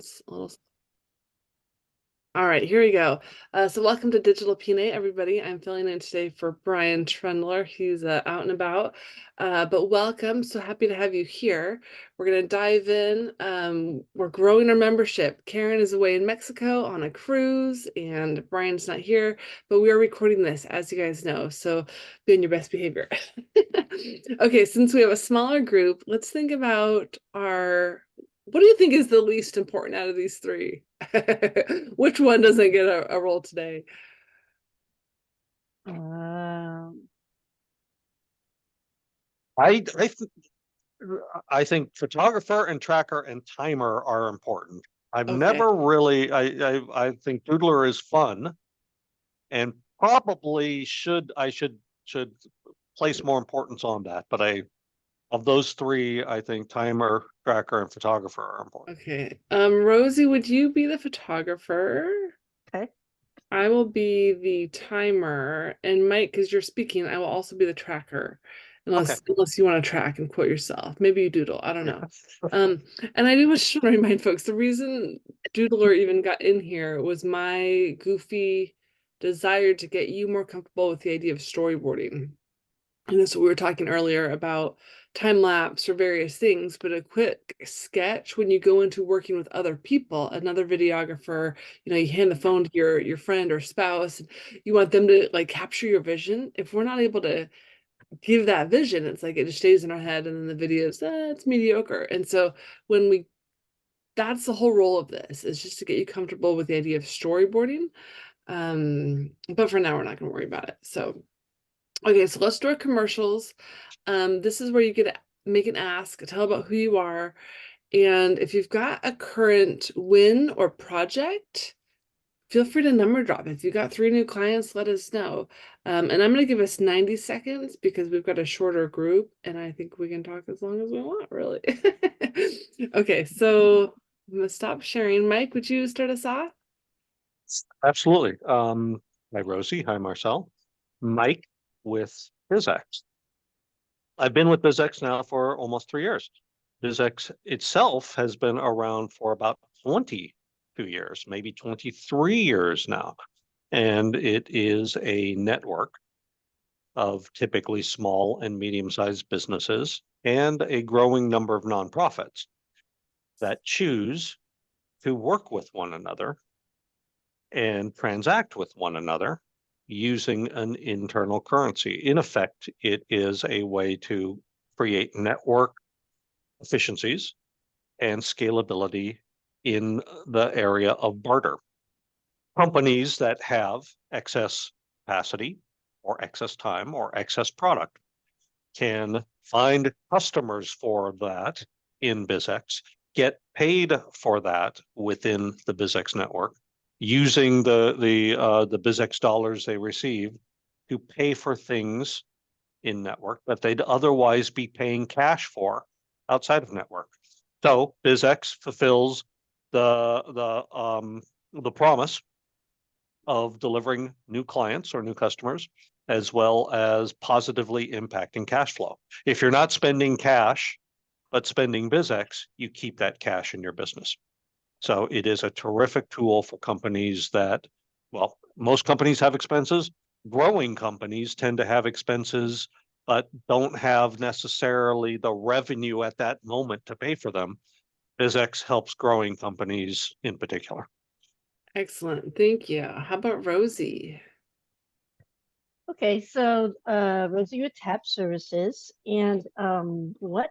It's a little... All right, here we go. So welcome to DigitalPNA, everybody. I'm filling in today for Brian Trendler. He's out and about, but welcome. So happy to have you here. We're going to dive in. We're growing our membership. Karen is away in Mexico on a cruise, and Brian's not here, but we are recording this, as you guys know, so be on your best behavior. Okay, since we have a smaller group, let's think about what do you think is the least important out of these three? Which one doesn't get a role today? I think photographer and tracker and timer are important. I've Okay. never really, I think Doodler is fun and probably I should place more importance on that. But of those three, I think timer, tracker, and photographer are important. Okay. Rosie, would you be the photographer? Okay. I will be the timer, and Mike, because you're speaking, I will also be the tracker, unless you want to track and quote yourself. Maybe you doodle. I don't know. And I do just want to remind folks, the reason Doodler even got in here was my goofy desire to get you more comfortable with the idea of storyboarding. And that's what we were talking earlier about time lapse or various things, but a quick sketch when you go into working with other people, another videographer, you hand the phone to your friend or spouse, and you want them to like capture your vision. If we're not able to give that vision, it's like it just stays in our head, and then the video is it's mediocre. And so that's the whole role of this, is just to get you comfortable with the idea of storyboarding. But for now, we're not going to worry about it. So okay, so let's do our commercials. This is where you get to make an ask, tell about who you are, and if you've got a current win or project, feel free to number drop. If you got 3 new clients, let us know. And I'm going to give us 90 seconds because we've got a shorter group, and I think we can talk as long as we want, really. Okay, so I'm going to stop sharing. Mike, would you start us off? Absolutely. Hi, Rosie. Hi, Marcel. Mike with BizX. I've been with BizX now for almost 3 years. BizX itself has been around for about 22 years, maybe 23 years now. And it is a network of typically small and medium-sized businesses and a growing number of nonprofits that choose to work with one another and transact with one another using an internal currency. In effect, it is a way to create network efficiencies and scalability in the area of barter. Companies that have excess capacity or excess time or excess product can find customers for that in BizX, get paid for that within the BizX network, using the BizX dollars they receive to pay for things in network that they'd otherwise be paying cash for outside of network. So BizX fulfills the promise of delivering new clients or new customers, as well as positively impacting cash flow. If you're not spending cash, but spending BizX, you keep that cash in your business. So it is a terrific tool for companies that, well, most companies have expenses. Growing companies tend to have expenses, but don't have necessarily the revenue at that moment to pay for them. BizX helps growing companies in particular. Excellent. Thank you. How about Rosie? Okay, so Rosie with TAP Services, and what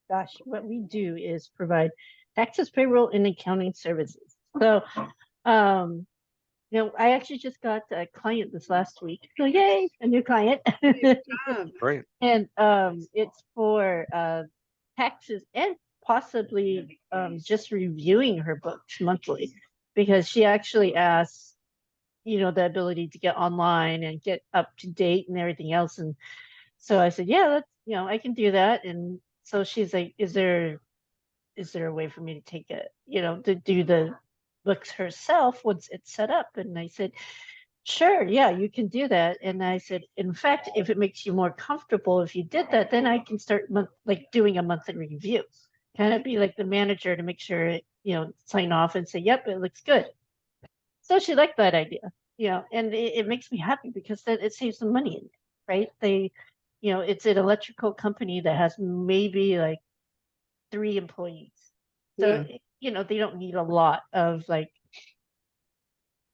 we do is provide taxes, payroll, and accounting services. So, I actually just got a client this last week. So yay, a new client. Great. And it's for taxes and possibly just reviewing her books monthly, because she actually asks, the ability to get online and get up to date and everything else. And so I said, yeah, I can do that. And so she's like, is there a way for me to take it, to do the books herself once it's set up? And I said, sure, yeah, you can do that. And I said, in fact, if it makes you more comfortable, if you did that, then I can start doing a monthly review, kind of be like the manager to make sure it, sign off and say, yep, it looks good. So she liked that idea, and it makes me happy because that it saves some money in it, right? It's an electrical company that has maybe like 3 employees. So, they don't need a lot of like,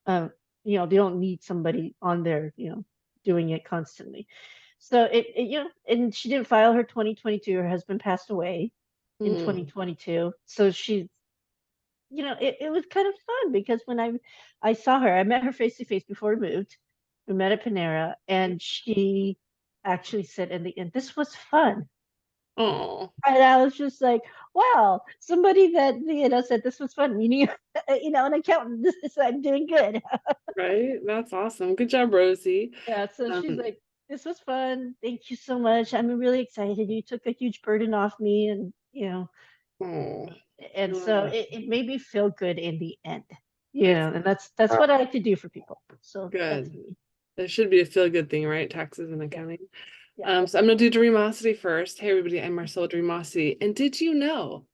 they don't need somebody on there, doing it constantly. So and she didn't file her 2022. Her husband passed away in 2022. So she's, it was kind of fun because when I saw her, I met her face to face before we moved. We met at PNAnw, and she actually said in the end, "This was fun." Oh. And I was just like, wow, somebody that, said this was fun, meaning, an accountant, this is, I'm doing good. Right? That's awesome. Good job, Rosie. Yeah, so she's like, this was fun. Thank you so much. I'm really excited. You took a huge burden off me, and, Oh, and so it made me feel good in the end. And that's Uh, what I like to do for people. So that's good. me. That should be a feel-good thing, right? Taxes and Yeah. accounting. Yeah. So I'm gonna do Dreamosity first. Hey everybody, I'm Marcella Dreamosity. And did you know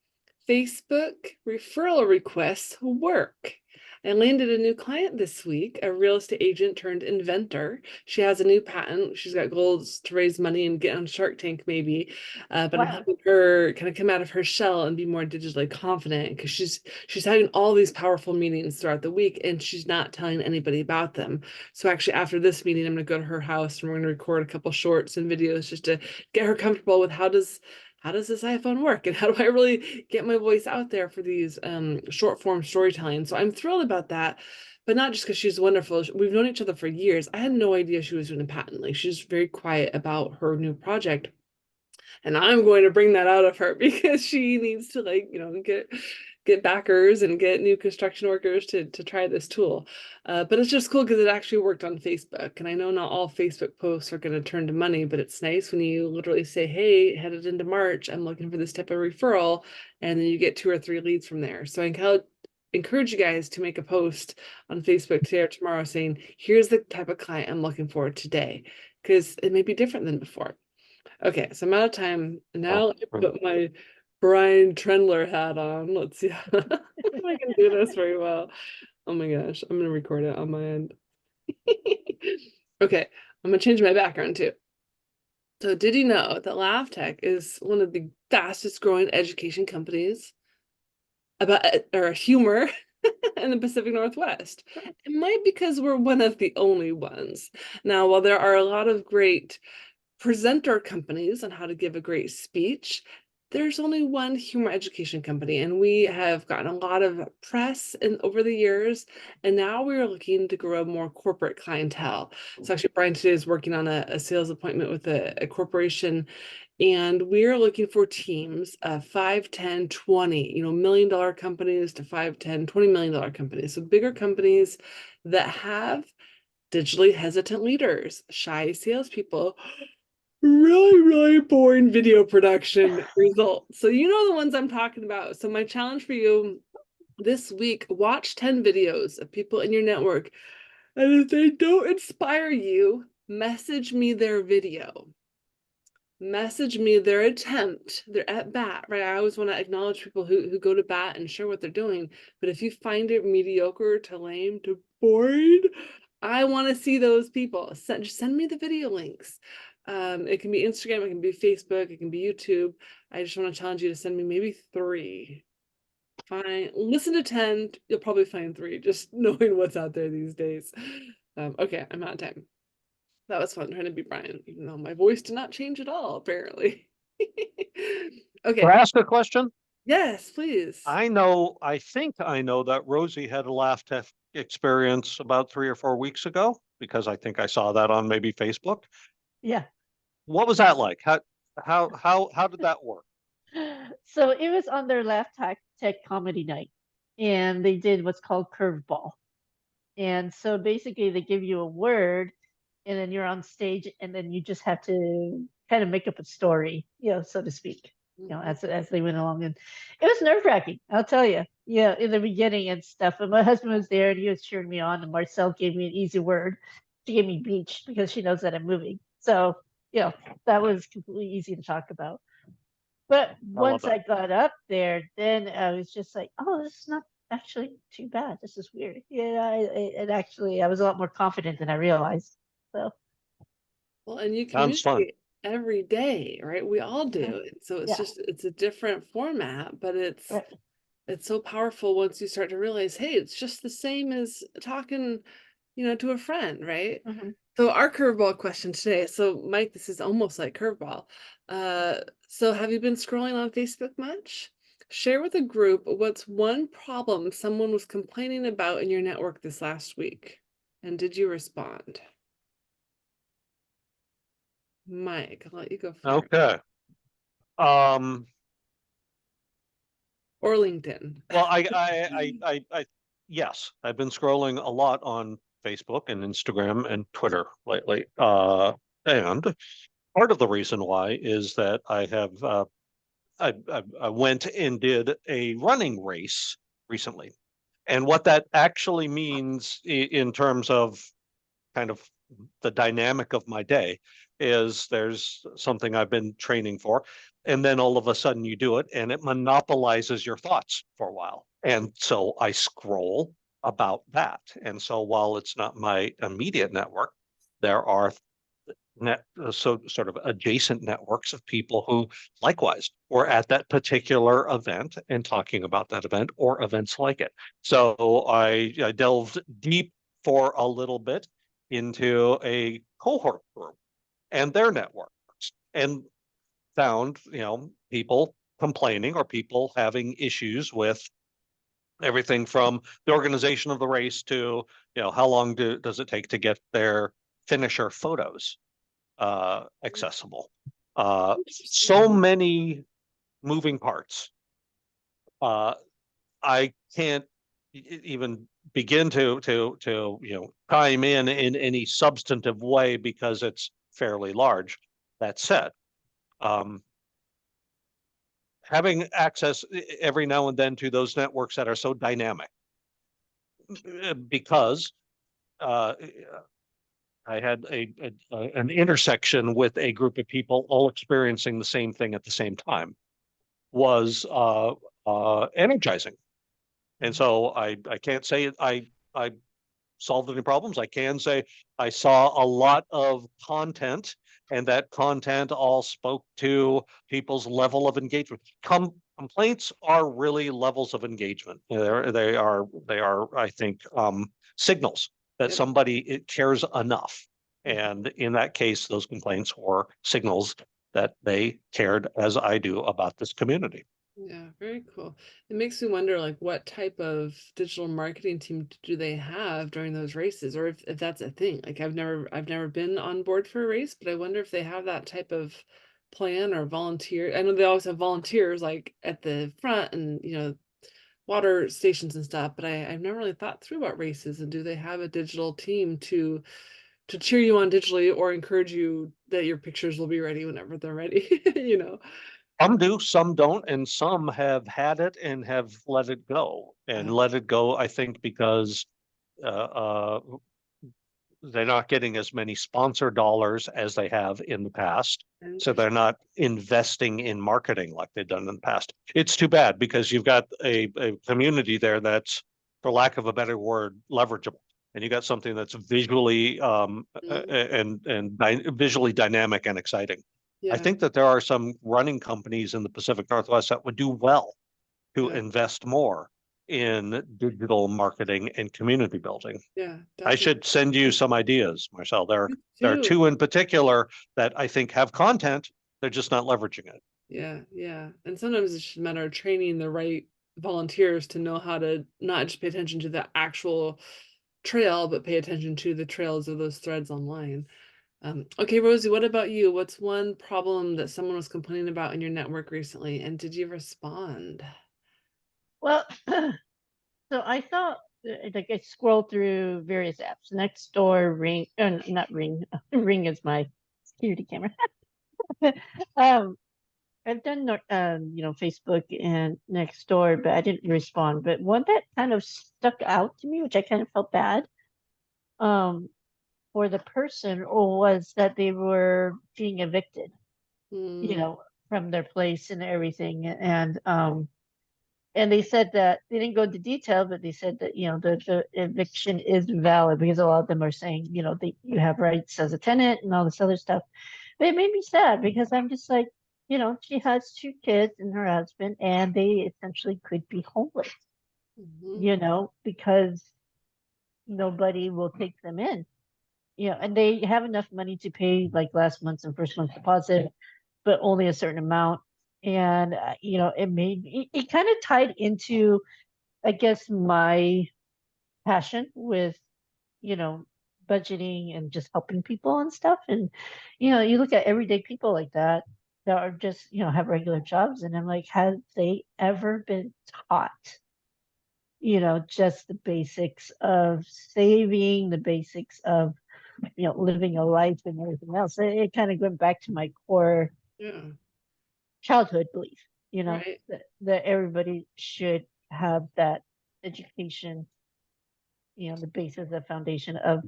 Facebook referral requests work? I landed a new client this week, a real estate agent turned inventor. She has a new patent. She's got goals to raise money and get on Shark Tank maybe. But I'm helping her kind of come out of her shell and be more digitally confident because she's having all these powerful meetings throughout the week and she's not telling anybody about them. So actually after this meeting, I'm gonna go to her house and we're gonna record a couple shorts and videos just to get her comfortable with how does this iPhone work and how do I really get my voice out there for these short form storytelling. So I'm thrilled about that, but not just because she's wonderful. We've known each other for years. I had no idea she was doing a patent. Like she's very quiet about her new project. And I'm going to bring that out of her because she needs to get backers and get new construction workers to try this tool. But it's just cool because it actually worked on Facebook. And I know not all Facebook posts are going to turn to money, but it's nice when you literally say, hey, headed into March, I'm looking for this type of referral. And then you get 2 or 3 leads from there. So I encourage you guys to make a post on Facebook today or tomorrow saying, here's the type of client I'm looking for today, because it may be different than before. Okay, so I'm out of time. Now let me put my Brian Trendler hat on. Let's see if I can do this very well. Oh my gosh, I'm gonna record it on my end. Okay, I'm gonna change my background too. So did you know that LaughTech is one of the fastest growing education companies about or humor in the Pacific Northwest? It might be because we're one of the only ones. Now, while there are a lot of great presenter companies on how to give a great speech, there's only one humor education company, and we have gotten a lot of press over the years, and now we're looking to grow more corporate clientele. So actually Brian today is working on a sales appointment with a corporation, and we're looking for teams of 5, 10, 20, $1 million companies to 5, 10, $20 million companies. So bigger companies that have digitally hesitant leaders, shy salespeople, really boring video production results. So you know the ones I'm talking about. So my challenge for you this week, watch 10 videos of people in your network. And if they don't inspire you, message me their video. Message me their attempt, their at bat, right? I always want to acknowledge people who go to bat and share what they're doing. But if you find it mediocre to lame to boring, I want to see those people. Just send me the video links. It can be Instagram, it can be Facebook, it can be YouTube. I just want to challenge you to send me maybe 3. Fine. Listen to 10, you'll probably find 3, just knowing what's out there these days. Okay, I'm out of time. That was fun trying to be Brian, even though my voice did not change at all, apparently. Okay. Can I ask a question? Yes, please. I think I know that Rosie had a laugh test experience about 3 or 4 weeks ago because I think I saw that on maybe Facebook. Yeah. What was that like? How did that work? So it was on their LaughTech comedy night, and they did what's called curveball. And so basically they give you a word, and then you're on stage, and then you just have to kind of make up a story, so to speak, as they went along. And it was nerve-wracking, I'll tell you. Yeah, in the beginning and stuff. And my husband was there, and he was cheering me on. And Marcel gave me an easy word. She gave me beach because she knows that I'm moving. So, that was completely easy to talk about. But I love once that. I got up there, then I was just like, oh, this is not actually too bad. This is weird. Yeah, it actually, I was a lot more confident than I realized. So, Well, and you Sounds fun. communicate every day, right? We all mhm, do. So it's yeah, just it's a different format, but right. it's so powerful once you start to realize, hey, it's just the same as talking, to a friend, right? Mhm. So our curveball question today. So Mike, this is almost like curveball. So have you been scrolling on Facebook much? Share with a group what's one problem someone was complaining about in your network this last week, and did you respond? Mike, I'll let you go first. Okay. Um, Or LinkedIn. well, yes, I've been scrolling a lot on Facebook and Instagram and Twitter lately. And part of the reason why is that I went and did a running race recently. And what that actually means in terms of kind of the dynamic of my day is there's something I've been training for, and then all of a sudden you do it and it monopolizes your thoughts for a while. And so I scroll about that. And so while it's not my immediate network, there are so sort of adjacent networks of people who likewise were at that particular event and talking about that event or events like it. So I delved deep for a little bit into a cohort group and their networks and found, people complaining or people having issues with everything from the organization of the race to, how long does it take to get their finisher photos accessible. So many moving parts. I can't even begin to chime in any substantive way because it's fairly large. That said, um, having access every now and then to those networks that are so dynamic, because uh, I had an intersection with a group of people all experiencing the same thing at the same time was energizing. And so I can't say I solved any problems. I can say I saw a lot of content, and that content all spoke to people's level of engagement. Complaints are really levels of engagement. They are I think signals that Yep. somebody cares enough. And in that case, those complaints were signals that they cared as I do about this community. Yeah, very cool. It makes me wonder, like, what type of digital marketing team do they have during those races, or if that's a thing. Like, I've never been on board for a race, but I wonder if they have that type of plan or volunteer. I know they always have volunteers like at the front and water stations and stuff, but I've never really thought through about races and do they have a digital team to cheer you on digitally or encourage you that your pictures will be ready whenever they're ready, you know? Some do, some don't, and some have had it and have let it go. And Uh, let it go, I think, because uh, uh, they're not getting as many sponsor dollars as they have in the past. So they're Interesting. not investing in marketing like they've done in the past. It's too bad because you've got a community there that's, for lack of a better word, leverageable. And you got something that's visually Mm, visually dynamic and exciting. I yeah, think that there are some running companies in the Pacific Northwest that would do well to yeah, invest more in digital marketing and community building. yeah, I definitely. should send you some ideas, Marcel. Me There are too. two in particular that I think have content. They're just not leveraging it. Yeah, yeah. And sometimes it's just a matter of training the right volunteers to know how to not just pay attention to the actual trail, but pay attention to the trails of those threads online. Okay, Rosie, what about you? What's one problem that someone was complaining about in your network recently, and did you respond? Well, so I saw, like, I scrolled through various apps. Nextdoor, Ring, not Ring. Ring is my security camera. um, I've done, Facebook and Nextdoor, but I didn't respond. But one that kind of stuck out to me, which I kind of felt bad, um, for the person was that they were being evicted, Hmm, from their place and everything. And they said that they didn't go into detail, but they said that, the eviction is valid because a lot of them are saying, you have rights as a tenant and all this other stuff. But it made me sad because I'm just like, she has 2 kids and her husband, and they essentially could be homeless, because nobody will take them in. And they have enough money to pay like last month's and first month's deposit, but only a certain amount. And it kind of tied into, I guess, my passion with, you know, budgeting and just helping people and stuff. And you look at everyday people like that are just, have regular jobs, and I'm like, have they ever been taught, just the basics of saving, the basics of, living a life and everything else. It kind of went back to my core childhood belief, Right. that everybody should have that education, the basis, the foundation of,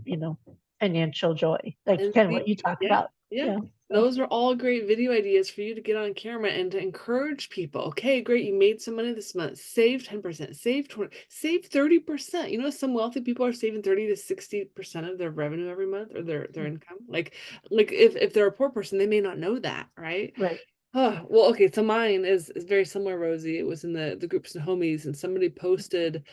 financial joy, like And kind of what you talk yeah, about. yeah. So, Those are all great video ideas for you to get on camera and to encourage people. Okay, great. You made some money this month. Save 10%, save 20, save 30%. Some wealthy people are saving 30 to 60% of their revenue every month, or their income. Like if they're a poor person, they may not know that, right? right. Oh, well, okay. So mine is very similar, Rosie. It was in the groups and homies, and somebody posted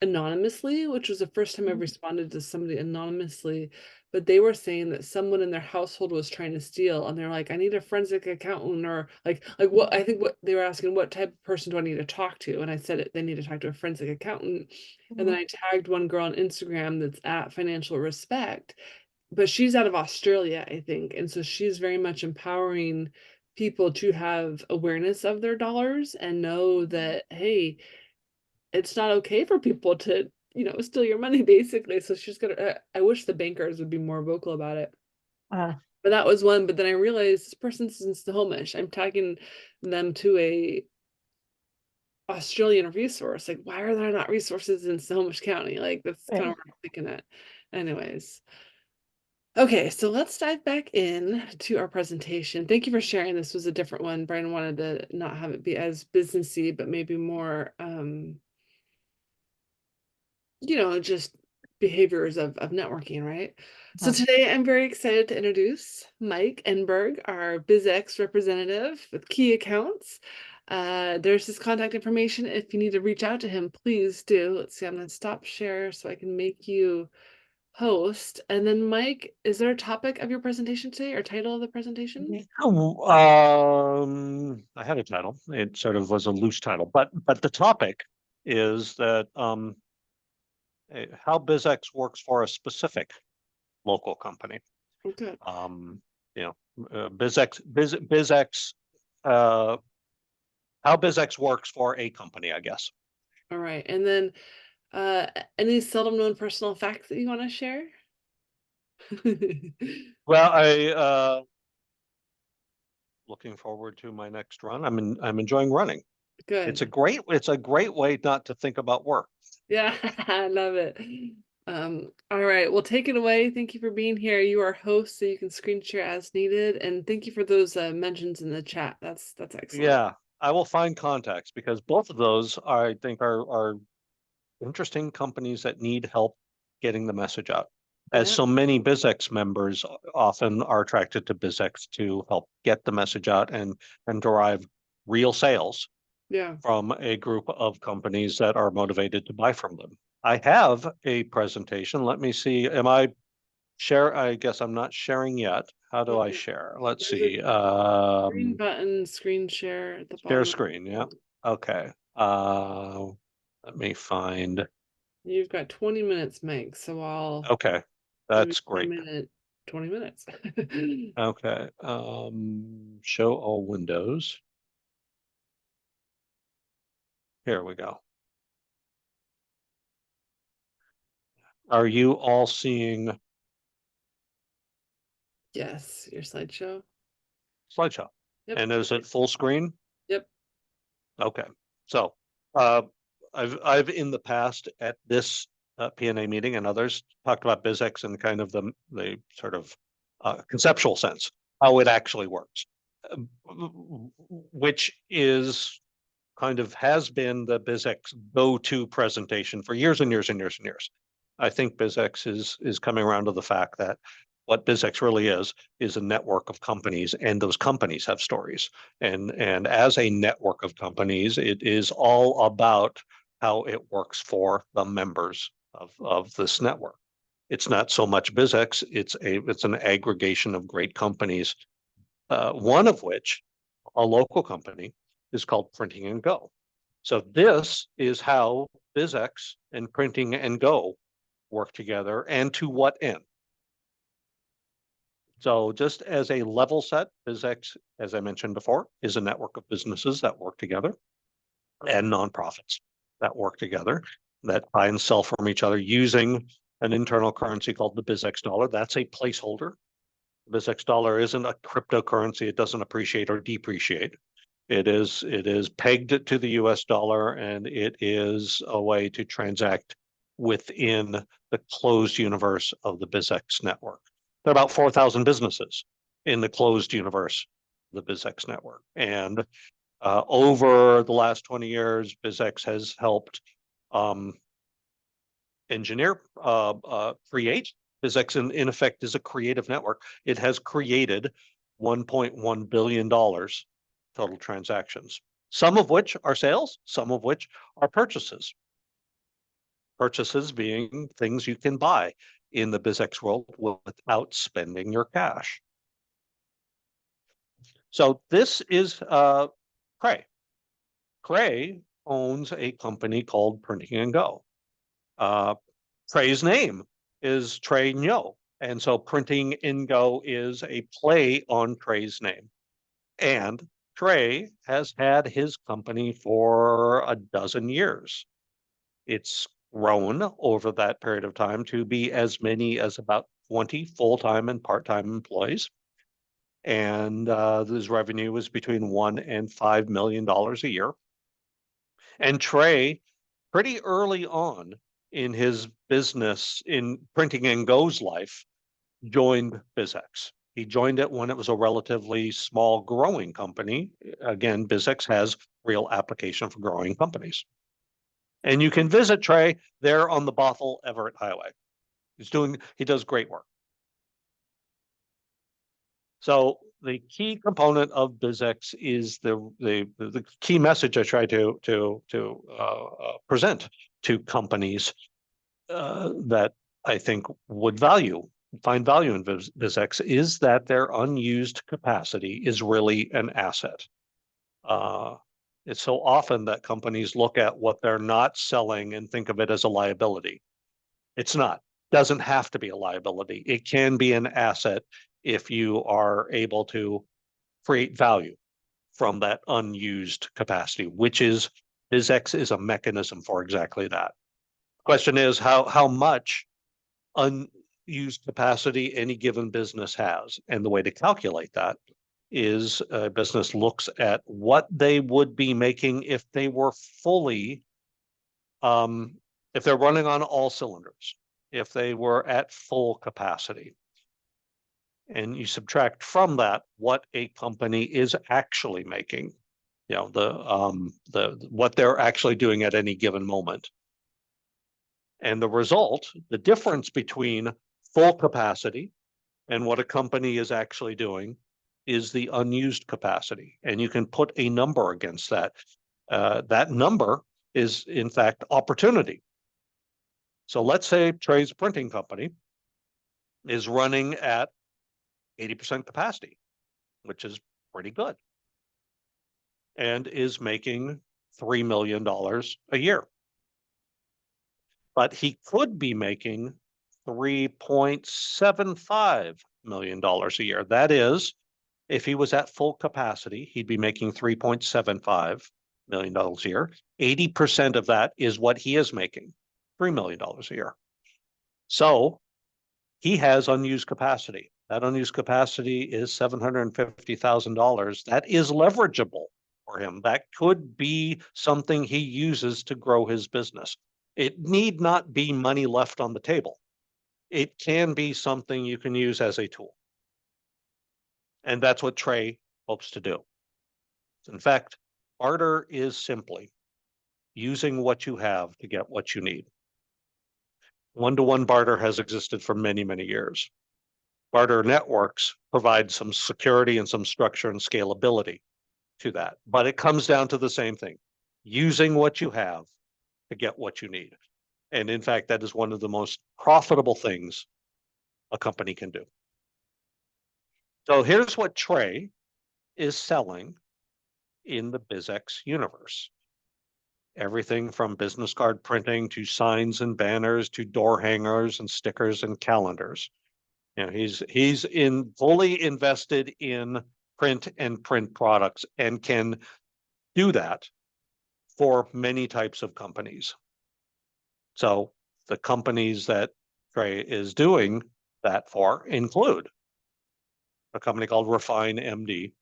anonymously, which was the first time I've responded to somebody anonymously, but they were saying that someone in their household was trying to steal, and they're like, I need a forensic accountant, or like what I think what they were asking, what type of person do I need to talk to? And I said they need to talk to a forensic accountant. And then I tagged one girl on Instagram that's at Financial Respect, but she's out of Australia, I think. And so she's very much empowering people to have awareness of their dollars and know that, hey, it's not okay for people to, steal your money, basically. So she's gonna, I wish the bankers would be more vocal about it. Uh, But that was one. But then I realized this person's in Snohomish. I'm tagging them to a Australian resource. Like, why are there not resources in Snohomish County? Like, that's kind of right. where I'm thinking it. Anyways. Okay, so let's dive back in to our presentation. Thank you for sharing. This was a different one. Brian wanted to not have it be as businessy, but maybe more just behaviors of networking, right? So today I'm very excited to introduce Mike Enberg, our BizX representative with key accounts. There's his contact information. If you need to reach out to him, please do. Let's see, I'm going to stop share so I can make you host. And then Mike, is there a topic of your presentation today or title of the presentation? I had a title. It sort of was a loose title, but the topic is that how BizX works for a specific local company. Okay. BizX, how BizX works for a company, I guess. All right. And then any seldom known personal facts that you want to share? Well, I looking forward to my next run. I'm enjoying running. Good. It's a great way not to think about work. Yeah, I love it. All right, well, take it away. Thank you for being here. You are host, so you can screen share as needed. And thank you for those mentions in the chat. That's excellent. Yeah, I will find contacts because both of those I think are interesting companies that need help getting the message out. As Yeah. so many BizX members often are attracted to BizX to help get the message out and derive real sales Yeah. from a group of companies that are motivated to buy from them. I have a presentation. Let me see. Am I share? I guess I'm not sharing yet. How do I share? Let's There's see. a green button, screen share at the Share bottom. screen. Yeah. Okay. Let me find. You've got 20 minutes, Mike. So I'll Okay. maybe That's a great. minute, 20 minutes. Okay. Show all windows. Here we go. Are you all seeing Yes, your slideshow. slideshow? Yep. And is it full screen? Yep. Okay. So uh, I've in the past at this PNA meeting and others talked about BizX and kind of the sort of conceptual sense, how it actually works. which is kind of has been the BizX go-to presentation for years and years and years and years. I think BizX is coming around to the fact that what BizX really is a network of companies, and those companies have stories. And as a network of companies, it is all about how it works for the members of this network. It's not so much BizX, it's an aggregation of great companies, one of which, a local company, is called PNAnw. So this is how BizX and PNAnw work together, and to what end. So just as a level set, BizX, as I mentioned before, is a network of businesses that work together, and nonprofits that work together, that buy and sell from each other using an internal currency called the BizX dollar. That's a placeholder. The BizX dollar isn't a cryptocurrency. It doesn't appreciate or depreciate. It is pegged to the US dollar, and it is a way to transact within the closed universe of the BizX network. There are about 4,000 businesses in the closed universe of the BizX network. And over the last 20 years, BizX has helped engineer, create. BizX in effect is a creative network. It has created $1.1 billion total transactions, some of which are sales, some of which are purchases. Purchases being things you can buy in the BizX world without spending your cash. So this is Cray. Cray owns a company called PNAnw. Cray's name is PNAnw, and so PNAnw is a play on Cray's name. And Cray has had his company for a dozen years. It's grown over that period of time to be as many as about 20 full-time and part-time employees. And his revenue was between $1 and $5 million a year. And Trey, pretty early on in his business in PNAnw's life, joined BizX. He joined it when it was a relatively small growing company. Again, BizX has real application for growing companies. And you can visit Trey there on the Bothell Everett Highway. He does great work. So the key component of BizX is the key message I try to present to companies that I think would find value in BizX is that their unused capacity is really an asset. It's so often that companies look at what they're not selling and think of it as a liability. It's not. Doesn't have to be a liability. It can be an asset if you are able to create value from that unused capacity, which is BizX is a mechanism for exactly that. Question is how much unused capacity any given business has, and the way to calculate that is a business looks at what they would be making if they were fully, if they're running on all cylinders, if they were at full capacity. And you subtract from that what a company is actually making, you know, what they're actually doing at any given moment. And the result, the difference between full capacity and what a company is actually doing, is the unused capacity. And you can put a number against that. That number is, in fact, opportunity. So let's say Trey's printing company is running at 80% capacity, which is pretty good, and is making $3 million a year. But he could be making $3.75 million a year. That is, if he was at full capacity, he'd be making $3.75 million a year. 80% of that is what he is making, $3 million a year. So he has unused capacity. That unused capacity is $750,000. That is leverageable for him. That could be something he uses to grow his business. It need not be money left on the table. It can be something you can use as a tool. And that's what Trey hopes to do. In fact, barter is simply using what you have to get what you need. One-to-one barter has existed for many, many years. Barter networks provide some security and some structure and scalability to that, but it comes down to the same thing, using what you have to get what you need. And in fact, that is one of the most profitable things a company can do. So here's what Trey is selling in the BizX universe. Everything from business card printing to signs and banners to door hangers and stickers and calendars. You know, he's fully invested in print and print products and can do that for many types of companies. So the companies that Trey is doing that for include a company called RefineMD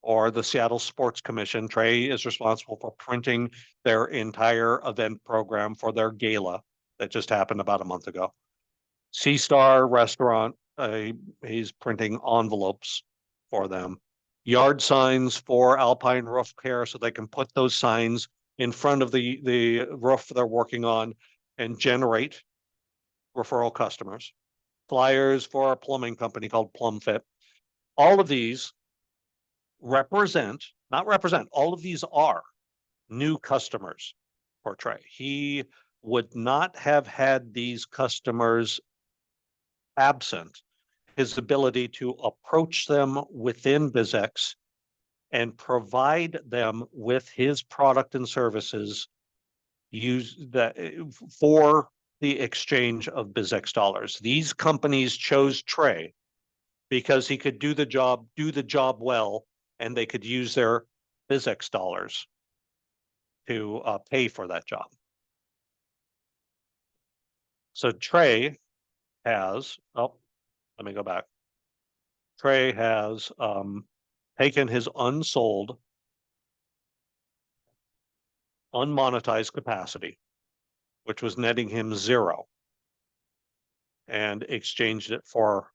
or the Seattle Sports Commission. Trey is responsible for printing their entire event program for their gala that just happened about a month ago. Sea Star Restaurant, he's printing envelopes for them. Yard signs for Alpine Roof Care, so they can put those signs in front of the roof they're working on and generate referral customers. Flyers for a plumbing company called PlumFit. All of these all of these are new customers for Trey. He would not have had these customers absent his ability to approach them within BizX and provide them with his product and services for the exchange of BizX dollars. These companies chose Trey because he could do the job well, and they could use their BizX dollars to pay for that job. So Trey has, let me go back. Trey has taken his unsold, unmonetized capacity, which was netting him zero, and exchanged it for,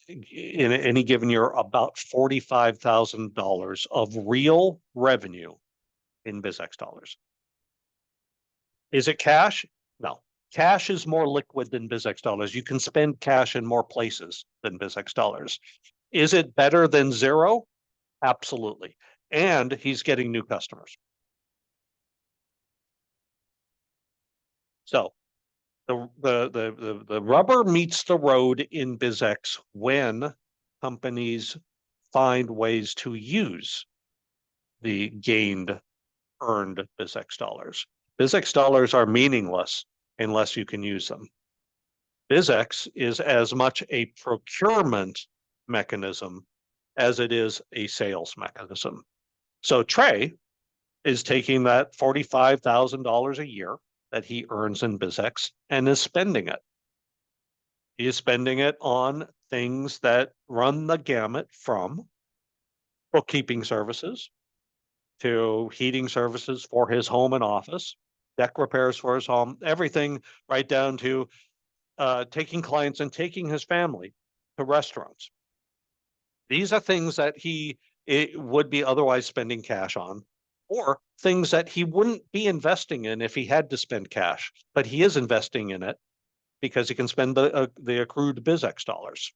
in any given year, about $45,000 of real revenue in BizX dollars. Is it cash? No. Cash is more liquid than BizX dollars. You can spend cash in more places than BizX dollars. Is it better than zero? Absolutely. And he's getting new customers. So the rubber meets the road in BizX when companies find ways to use the earned BizX dollars. BizX dollars are meaningless unless you can use them. BizX is as much a procurement mechanism as it is a sales mechanism. So Trey is taking that $45,000 a year that he earns in BizX and is spending it. He is spending it on things that run the gamut from bookkeeping services to heating services for his home and office, deck repairs for his home, everything right down to taking clients and taking his family to restaurants. These are things that he would be otherwise spending cash on, or things that he wouldn't be investing in if he had to spend cash, but he is investing in it because he can spend the accrued BizX dollars.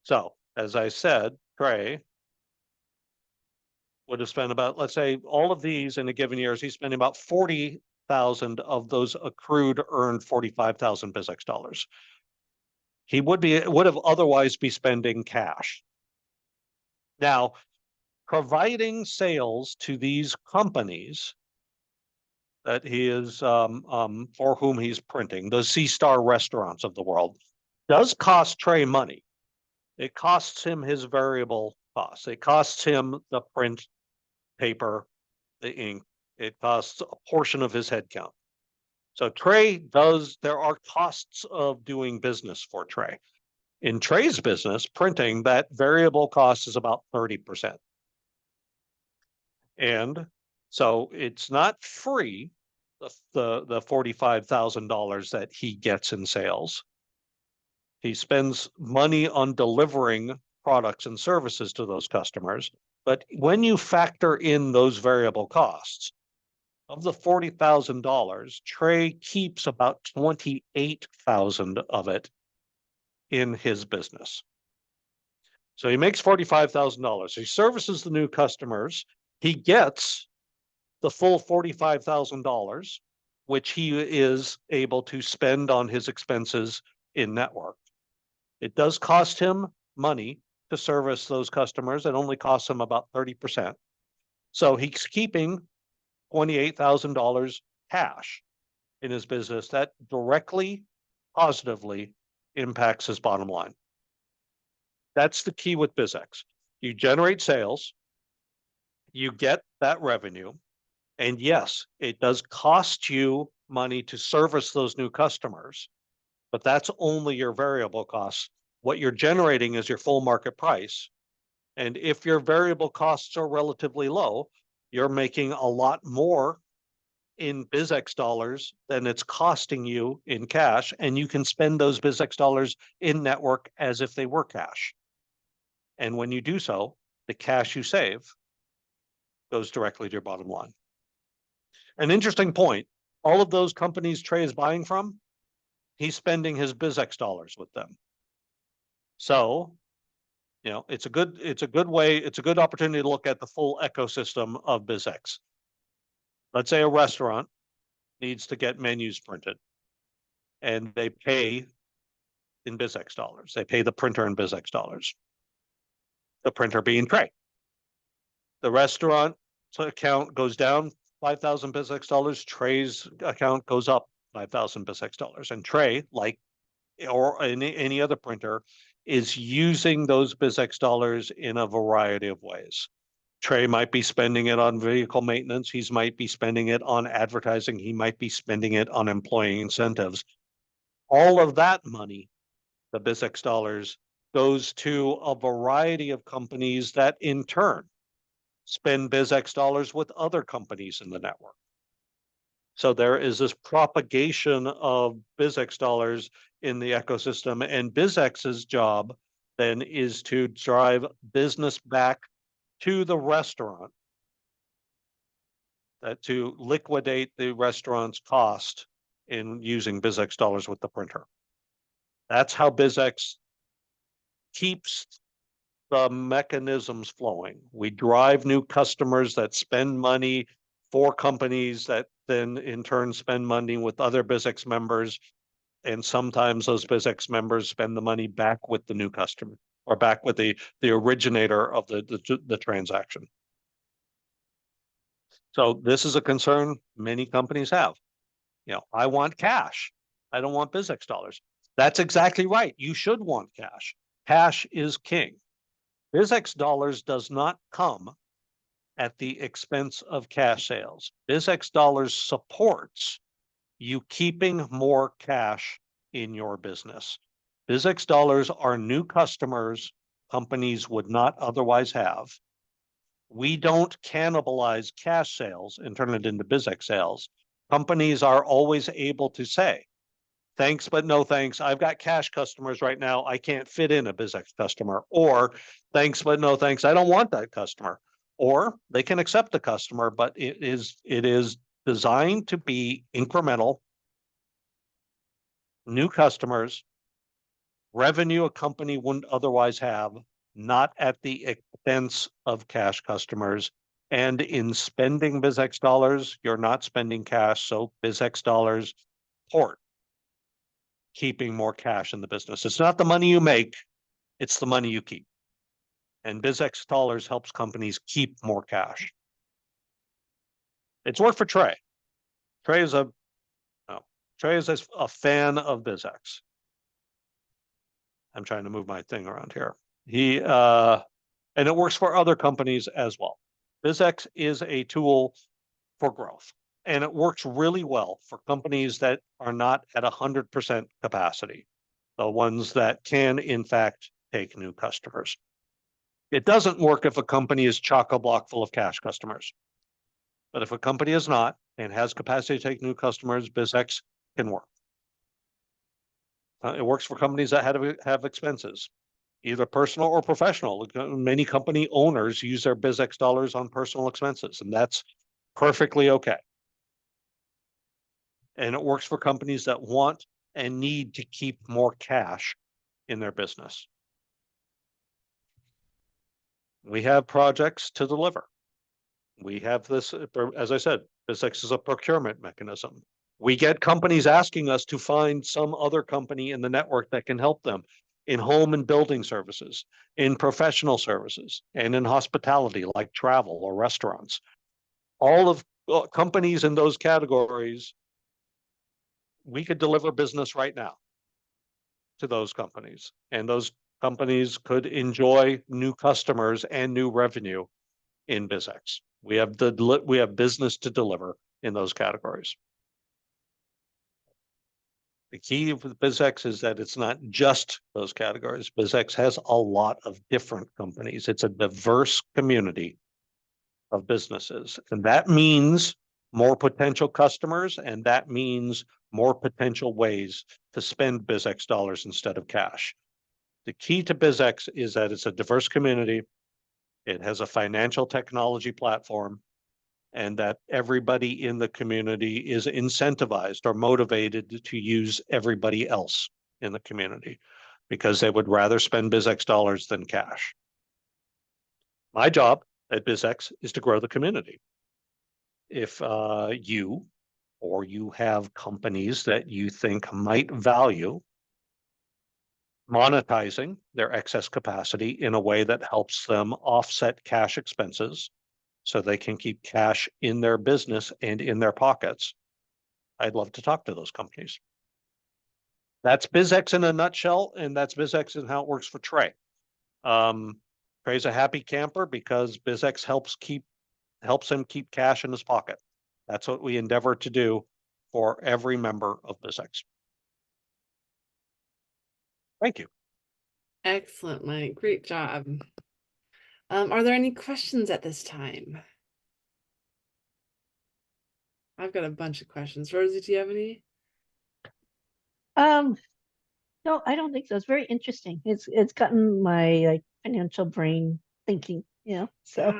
So, as I said, Trey would have spent about, let's say, all of these in a given year, he's spending about 40,000 of those accrued earned 45,000 BizX dollars. He would have otherwise be spending cash. Now, providing sales to these companies that he is for whom he's printing, the C-Star restaurants of the world, does cost Trey money. It costs him his variable costs. It costs him the print, paper, the ink. It costs a portion of his headcount. So there are costs of doing business for Trey. In Trey's business, printing, that variable cost is about 30%. And so it's not free, the $45,000 that he gets in sales. He spends money on delivering products and services to those customers. But when you factor in those variable costs, of the $40,000, Trey keeps about 28,000 of it in his business. So he makes $45,000. He services the new customers. He gets the full $45,000, which he is able to spend on his expenses in network. It does cost him money to service those customers. It only costs him about 30%. So he's keeping $28,000 cash in his business. That directly, positively impacts his bottom line. That's the key with BizX. You generate sales, you get that revenue, and yes, it does cost you money to service those new customers, but that's only your variable costs. What you're generating is your full market price. And if your variable costs are relatively low, you're making a lot more in BizX dollars than it's costing you in cash, and you can spend those BizX dollars in network as if they were cash. And when you do so, the cash you save goes directly to your bottom line. An interesting point, all of those companies Trey is buying from, he's spending his BizX dollars with them. So, you know, it's a good way, it's a good opportunity to look at the full ecosystem of BizX. Let's say a restaurant needs to get menus printed and they pay in BizX dollars. They pay the printer in BizX dollars. The printer being Trey. The restaurant account goes down 5,000 BizX dollars. Trey's account goes up 5,000 BizX dollars. And Trey, like or any other printer, is using those BizX dollars in a variety of ways. Trey might be spending it on vehicle maintenance. He might be spending it on advertising. He might be spending it on employee incentives. All of that money, the BizX dollars, goes to a variety of companies that in turn spend BizX dollars with other companies in the network. So there is this propagation of BizX dollars in the ecosystem, and BizX's job then is to drive business back to the restaurant, to liquidate the restaurant's cost in using BizX dollars with the printer. That's how BizX keeps the mechanisms flowing. We drive new customers that spend money for companies that then in turn spend money with other BizX members. And sometimes those BizX members spend the money back with the new customer or back with the originator of the transaction. So this is a concern many companies have. You know, I want cash. I don't want BizX dollars. That's exactly right. You should want cash. Cash is king. BizX dollars does not come at the expense of cash sales. BizX dollars supports you keeping more cash in your business. BizX dollars are new customers companies would not otherwise have. We don't cannibalize cash sales and turn it into BizX sales. Companies are always able to say, thanks, but no thanks. I've got cash customers right now. I can't fit in a BizX customer. Or thanks, but no thanks. I don't want that customer. Or they can accept the customer, but it is designed to be incremental, new customers, revenue a company wouldn't otherwise have, not at the expense of cash customers. And in spending BizX dollars, you're not spending cash. So BizX dollars support keeping more cash in the business. It's not the money you make, it's the money you keep. And BizX dollars helps companies keep more cash. It's worked for Trey. Trey is a fan of BizX. I'm trying to move my thing around here. And it works for other companies as well. BizX is a tool for growth, and it works really well for companies that are not at 100% capacity, the ones that can, in fact, take new customers. It doesn't work if a company is chock-a-block full of cash customers. But if a company is not and has capacity to take new customers, BizX can work. It works for companies that have expenses. either personal or professional. Many company owners use their BizX dollars on personal expenses, and that's perfectly okay. And it works for companies that want and need to keep more cash in their business. We have projects to deliver. We have this, as I said, BizX is a procurement mechanism. We get companies asking us to find some other company in the network that can help them in home and building services, in professional services, and in hospitality like travel or restaurants. All of companies in those categories, we could deliver business right now to those companies, and those companies could enjoy new customers and new revenue in BizX. We have business to deliver in those categories. The key with BizX is that it's not just those categories. BizX has a lot of different companies. It's a diverse community of businesses, and that means more potential customers, and that means more potential ways to spend BizX dollars instead of cash. The key to BizX is that it's a diverse community. It has a financial technology platform, and that everybody in the community is incentivized or motivated to use everybody else in the community because they would rather spend BizX dollars than cash. My job at BizX is to grow the community. If you have companies that you think might value monetizing their excess capacity in a way that helps them offset cash expenses so they can keep cash in their business and in their pockets, I'd love to talk to those companies. That's BizX in a nutshell, and that's BizX and how it works for Trey. Trey's a happy camper because BizX helps him keep cash in his pocket. That's what we endeavor to do for every member of BizX. Thank you. Excellent, Mike. Great job. Are there any questions at this time? I've got a bunch of questions. Rosie, do you have any? No, I don't think so. It's very interesting. It's gotten my like financial brain thinking, so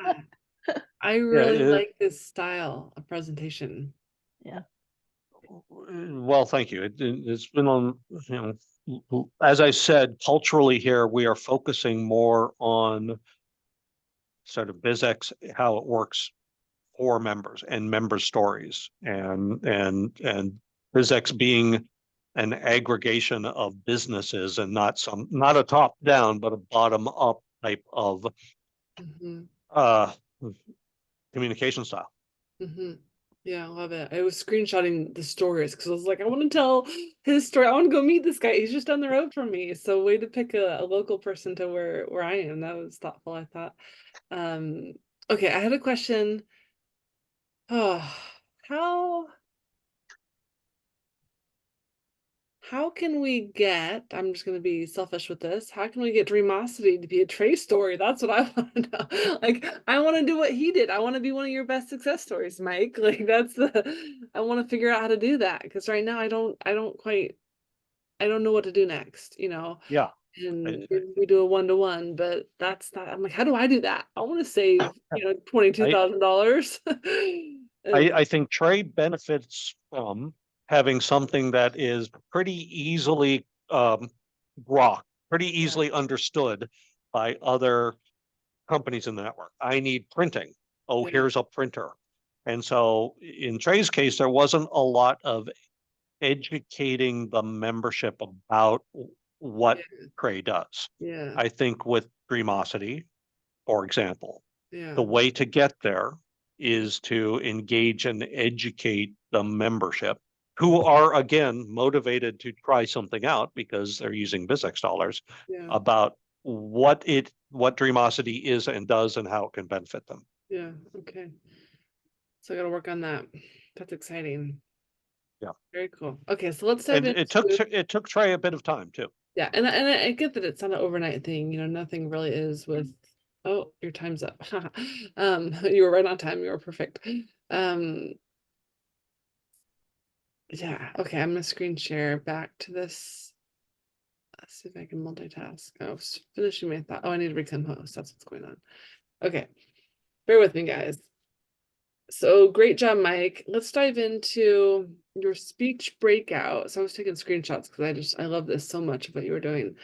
I really like this style of presentation. yeah. Well, thank you. It's been on, as I said, culturally here, we are focusing more on sort of BizX, how it works for members and member stories, and BizX being an aggregation of businesses and not a top down, but a bottom up type of communication style. Yeah, I love it. I was screenshotting the stories because I was like, I want to tell his story. I want to go meet this guy. He's just down the road from me. So way to pick a local person to where I am. That was thoughtful, I thought. Okay, I had a question. Oh, how can we get, I'm just going to be selfish with this, how can we get Dreamosity to be a Trey story? That's what I want to know. Like, I want to do what he did. I want to be one of your best success stories, Mike. Like, I want to figure out how to do that because right now I don't know what to do next, Yeah. And we do a one-to-one, but that's not, I'm like, how do I do that? I want to save, $22,000. I think Trey benefits from having something that is pretty easily pretty easily understood by other companies in the network. I need printing. Oh, here's a printer. And so in Trey's case, there wasn't a lot of educating the membership about what Trey does. I think with Dreamosity, for example, the way to get there is to engage and educate the membership, who are, again, motivated to try something out because they're using BizX dollars, about what Dreamosity is and does and how it can benefit them. Yeah, okay. So I got to work on that. That's exciting. Yeah. Very cool. Okay, so let's dive into it took Trey a bit of time too. Yeah, and I get that it's not an overnight thing, nothing really is with, oh, your time's up. You were right on time, you were perfect. Yeah, okay, I'm gonna screen share back to this see if I can multitask. I was finishing my thought. Oh, I need to recompose. That's what's going on. Okay. Bear with me, guys. So great job, Mike. Let's dive into your speech breakout. So I was taking screenshots because I love this so much of what you were doing.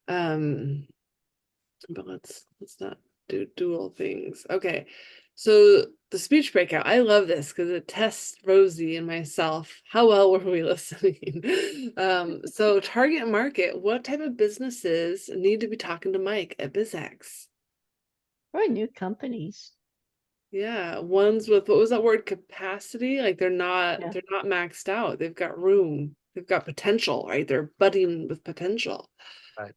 But let's not do dual things. Okay. So the speech breakout, I love this because it tests Rosie and myself. How well were we listening? So target market, what type of businesses need to be talking to Mike at BizX? Probably new companies. Yeah, ones with, what was that word, capacity? Like they're not maxed out. They've got room. They've got potential, right? They're budding with potential. Right.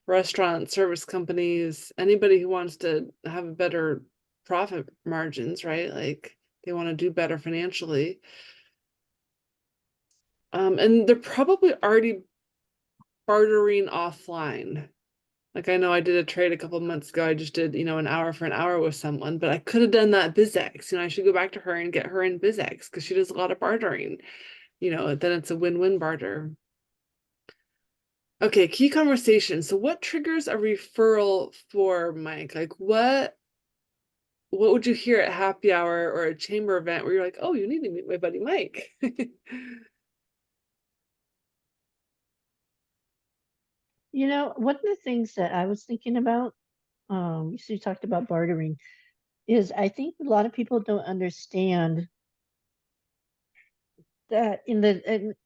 Restaurant service companies, anybody who wants to have a better profit margins, right? Like they want to do better financially. And they're probably already bartering offline. Like I know I did a trade a couple of months ago. I just did, an hour for an hour with someone, but I could have done that BizX. I should go back to her and get her in BizX because she does a lot of bartering. Then it's a win-win barter. Okay, key conversation. So what triggers a referral for Mike? Like what would you hear at happy hour or a chamber event where you're like, oh, you need to meet my buddy Mike? One of the things that I was thinking about, so you talked about bartering, is I think a lot of people don't understand that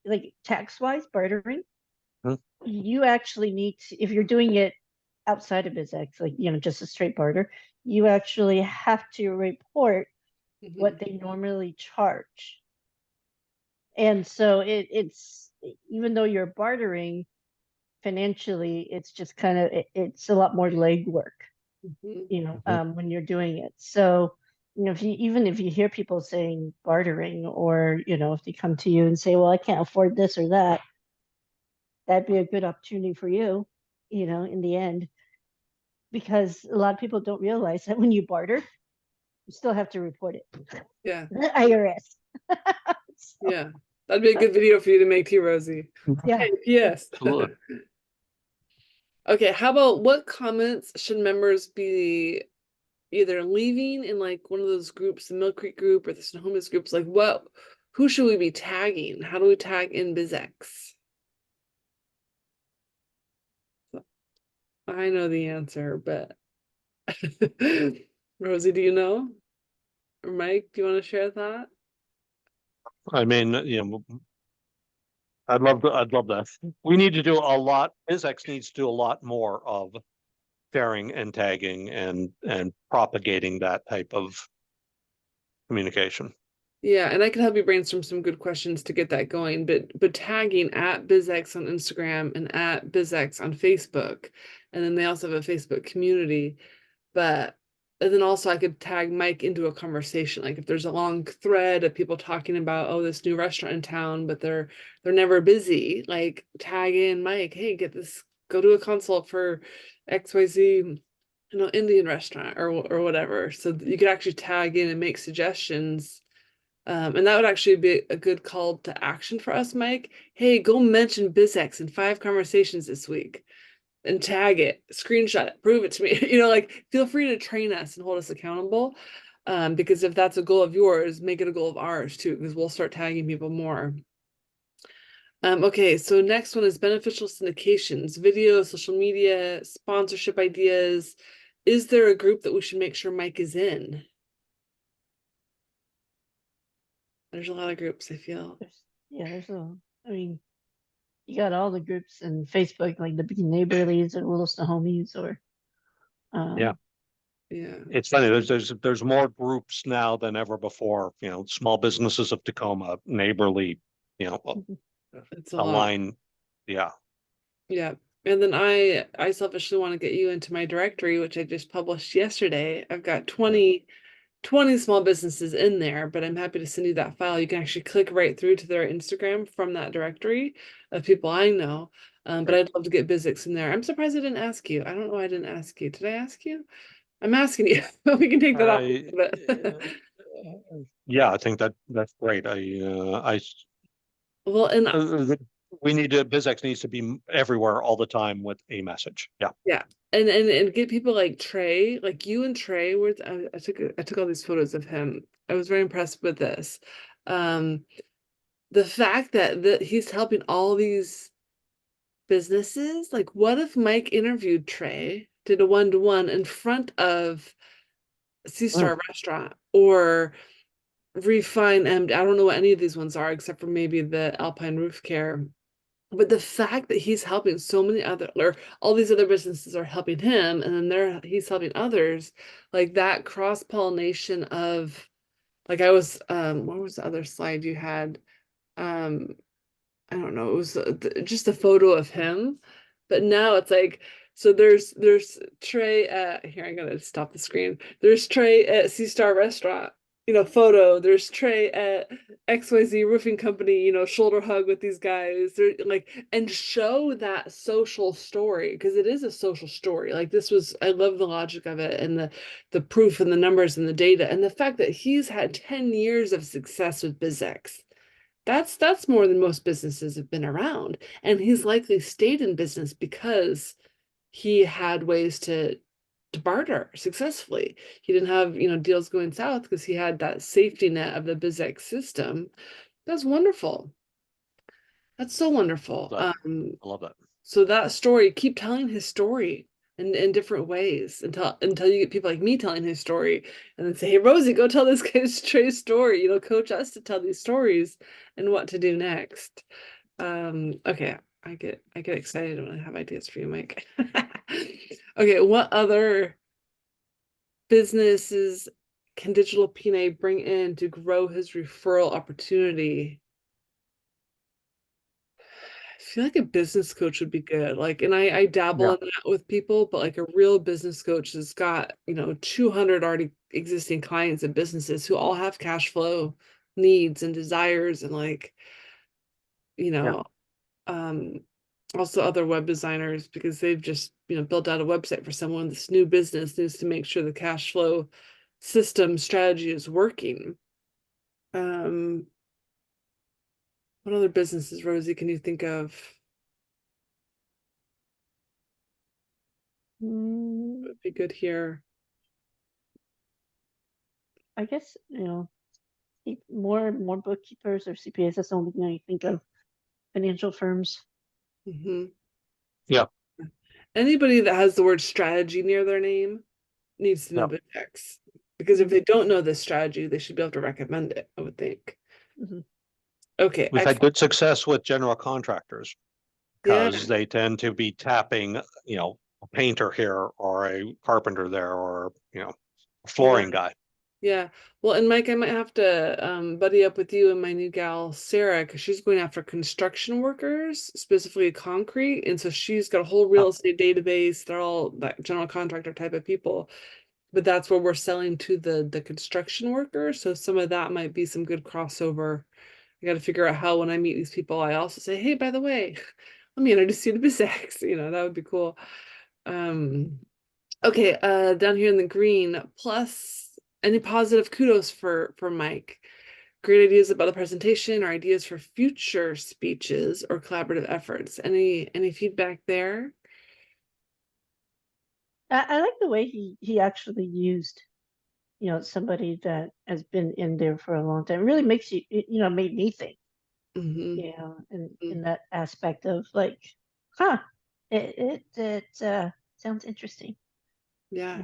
like tax-wise bartering, you actually need to, if you're doing it outside of BizX, like, just a straight barter, you actually have to report what they normally charge. And so it's, even though you're bartering financially, it's just kind of, it's a lot more legwork, when you're doing it. So, even if you hear people saying bartering, or, if they come to you and say, well, I can't afford this or that, that'd be a good opportunity for you, in the end, because a lot of people don't realize that when you barter, you still have to report it. Yeah. The IRS. Yeah. That'd be a good video for you to make too, Rosie. Yeah. Yes. Absolutely. Okay, how about what comments should members be either leaving in like one of those groups, the Mill Creek group or the Snohomish groups? Like who should we be tagging? How do we tag in BizX? I know the answer, but Rosie, do you know? Or Mike, do you want to share that? I mean, I'd love that. We need to do a lot. BizX needs to do a lot more of sharing and tagging and propagating that type of communication. Yeah, and I can help you brainstorm some good questions to get that going, but tagging at BizX on Instagram and at BizX on Facebook, and then they also have a Facebook community. And then also I could tag Mike into a conversation. Like if there's a long thread of people talking about, oh, this new restaurant in town, but they're never busy, like tag in Mike, hey, go to a consult for XYZ, Indian restaurant or whatever. So you could actually tag in and make suggestions. And that would actually be a good call to action for us, Mike. Hey, go mention BizX in 5 conversations this week and tag it, screenshot it, prove it to me. Like feel free to train us and hold us accountable. Because if that's a goal of yours, make it a goal of ours too, because we'll start tagging people more. Okay, so next one is beneficial syndications, video, social media, sponsorship ideas. Is there a group that we should make sure Mike is in? There's a lot of groups, I feel. I mean, you got all the groups in Facebook, like the Big Neighborlies or Little Snohomies, or Yeah. It's funny. There's more groups now than ever before. Small businesses of Tacoma, Neighborly, it's a line. lot. Yeah. Yeah. And then I selfishly want to get you into my directory, which I just published yesterday. I've got 20 small businesses in there, but I'm happy to send you that file. You can actually click right through to their Instagram from that directory of people I know. But I'd love to get BizX in there. I'm surprised I didn't ask you. I don't know why I didn't ask you. Did I ask you? I'm asking you. We can take that off. Yeah, I think that's great. Well, and BizX needs to be everywhere all the time with a message. Yeah. Yeah. And get people like Trey, like you and Trey were I took all these photos of him. I was very impressed with this. The fact that he's helping all these businesses, like what if Mike interviewed Trey, did a one-to-one in front of C-Star Restaurant or Refine MD. I don't know what any of these ones are except for maybe the Alpine Roof Care. But the fact that he's helping so many other, or all these other businesses are helping him, and then he's helping others, like that cross-pollination of, like I was, what was the other slide you had? Um, I don't know, it was just a photo of him, but now it's like, so there's Trey at, here, I'm gonna stop the screen. There's Trey at C-Star Restaurant, photo. There's Trey at XYZ Roofing Company, shoulder hug with these guys. They're like, and show that social story, because it is a social story. Like this was, I love the logic of it and the proof and the numbers and the data and the fact that he's had 10 years of success with BizX. That's more than most businesses have been around. And he's likely stayed in business because he had ways to barter successfully. He didn't have, deals going south because he had that safety net of the BizX system. That's wonderful. That's so wonderful. I love that. So that story, keep telling his story in different ways until you get people like me telling his story and then say, hey, Rosie, go tell this guy's Trey's story, coach us to tell these stories and what to do next. Okay, I get excited when I have ideas for you, Mike. Okay, what other businesses can DigitalPNA bring in to grow his referral opportunity? I feel like a business coach would be good. Like, and I dabble in that with people, but like a real business coach has got, 200 already existing clients and businesses who all have cash flow needs and desires and like, also other web designers because they've just, built out a website for someone. This new business needs to make sure the cash flow system strategy is working. What other businesses, Rosie, can you think of? Would be good here. I guess, more bookkeepers or CPAs. That's the only thing I think of. Financial firms. Yeah. Anybody that has the word strategy near their name needs to know BizX. Because if they don't know this strategy, they should be able to recommend it, I would think. Okay. We've had good success with general contractors because they tend to be tapping, a painter here or a carpenter there or, a flooring guy. Yeah. Well, and Mike, I might have to buddy up with you and my new gal, Sarah, because she's going after construction workers, specifically concrete. And so she's got a whole real estate database. They're all that general contractor type of people. But that's where we're selling to the construction workers. So some of that might be some good crossover. I got to figure out how when I meet these people, I also say, hey, by the way, let me introduce you to BizX. That would be cool. Okay, down here in the green, plus any positive kudos for Mike. Great ideas about the presentation or ideas for future speeches or collaborative efforts. Any feedback there? I like the way he actually used, somebody that has been in there for a long time. It really makes you, made me think. In that aspect of like, it sounds interesting. Yeah.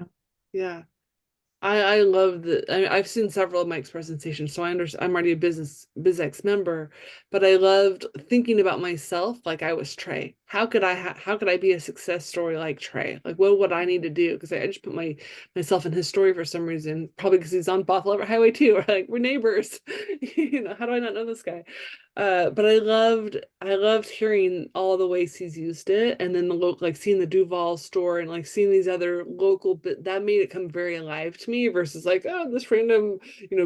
I love I've seen several of Mike's presentations, so I understand. I'm already a BizX member, but I loved thinking about myself like I was Trey. How could I be a success story like Trey? Like what would I need to do? Because I just put myself in his story for some reason, probably because he's on Buffalo Highway 2, or like we're neighbors. How do I not know this guy? But I loved hearing all the ways he's used it, and then the local, like seeing the Duval store and like seeing these other local, but that made it come very alive to me versus like, oh, this random,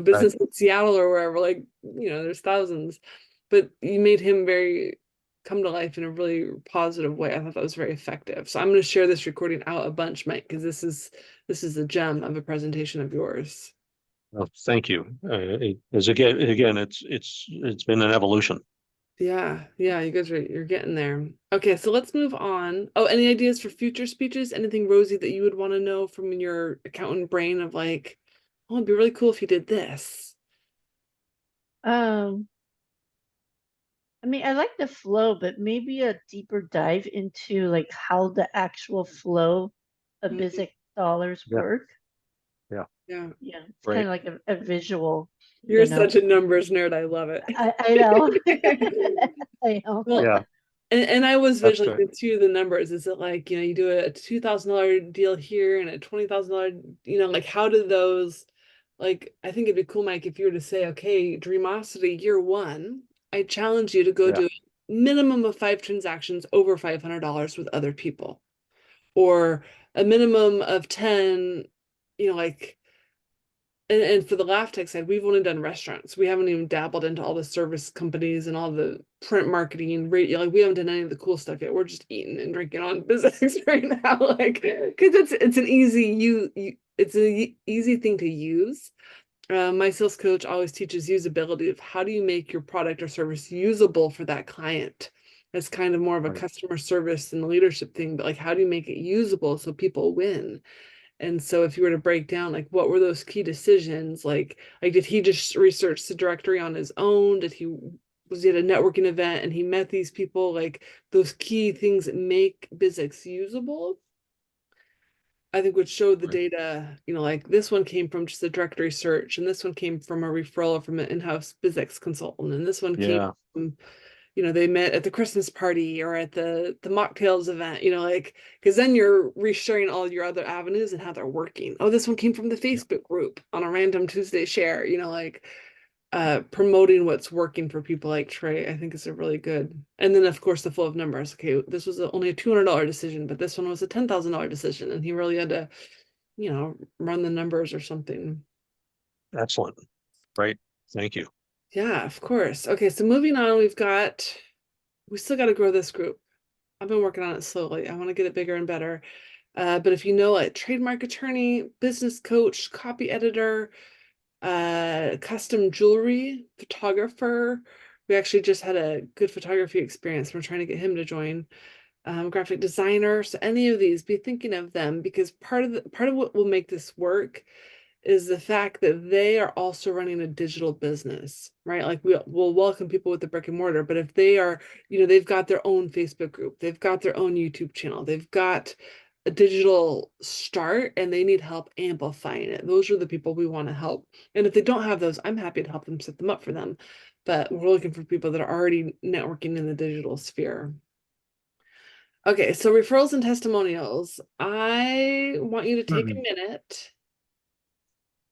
business in Seattle or wherever, like, there's thousands, but you made him very come to life in a really positive way. I thought that was very effective. So I'm going to share this recording out a bunch, Mike, because this is a gem of a presentation of yours. Well, thank you. Again, it's been an evolution. Yeah, yeah, you're getting there. Okay, so let's move on. Oh, any ideas for future speeches? Anything, Rosie, that you would want to know from your accountant brain of like, oh, it'd be really cool if you did this. Um, I mean, I like the flow, but maybe a deeper dive into like how the actual flow of Mhm. Bizik dollars Yeah, work. yeah, Yeah, it's kind right. of like a visual, You're such a numbers nerd. I love it. I know. I know. Well, Yeah, and I was that's good. visualizing too the numbers. Is it like, you do a $2,000 deal here and a $20,000, like how do those, like, I think it'd be cool, Mike, if you were to say, okay, Dreamosity year one, I challenge you to go Yeah, do a minimum of 5 transactions over $500 with other people, or a minimum of 10, like, and for the laugh tech side, we've only done restaurants. We haven't even dabbled into all the service companies and all the print marketing, radio. Like we haven't done any of the cool stuff yet. We're just eating and drinking on business right now, like because it's an easy it's an easy thing to use. My sales coach always teaches usability of how do you make your product or service usable for that client. It's kind of more of a right, customer service and leadership thing, but like how do you make it usable so people win? And so if you were to break down like what were those key decisions, like did he just research the directory on his own? Did he was he at a networking event and he met these people? Like those key things that make Bizex usable, I think would show the right. data, like this one came from just a directory search, and this one came from a referral from an in-house Bizex consultant, and this one came Yeah, from they met at the Christmas party or at the mocktails event, like, because then you're resharing all your other avenues and how they're working. Oh, this one came from the yeah, Facebook group on a random Tuesday share, like promoting what's working for people like Trey, I think is a really good. And then of course the flow of numbers. Okay, this was only a $200 decision, but this one was a $10,000 decision, and he really had to, run the numbers or something. excellent. Right. Thank you. Yeah, of course. Okay, so moving on, we still got to grow this group. I've been working on it slowly. I want to get it bigger and better. But if you know a trademark attorney, business coach, copy editor, custom jewelry photographer, we actually just had a good photography experience. We're trying to get him to join. Graphic designer. So any of these, be thinking of them, because part of what will make this work is the fact that they are also running a digital business, right? Like we'll welcome people with the brick and mortar, but if they are, they've got their own Facebook group, they've got their own YouTube channel, they've got a digital start and they need help amplifying it. Those are the people we want to help. And if they don't have those, I'm happy to help them set them up for them. But we're looking for people that are already networking in the digital sphere. Okay, so referrals and testimonials. I want you to take a Mhm. minute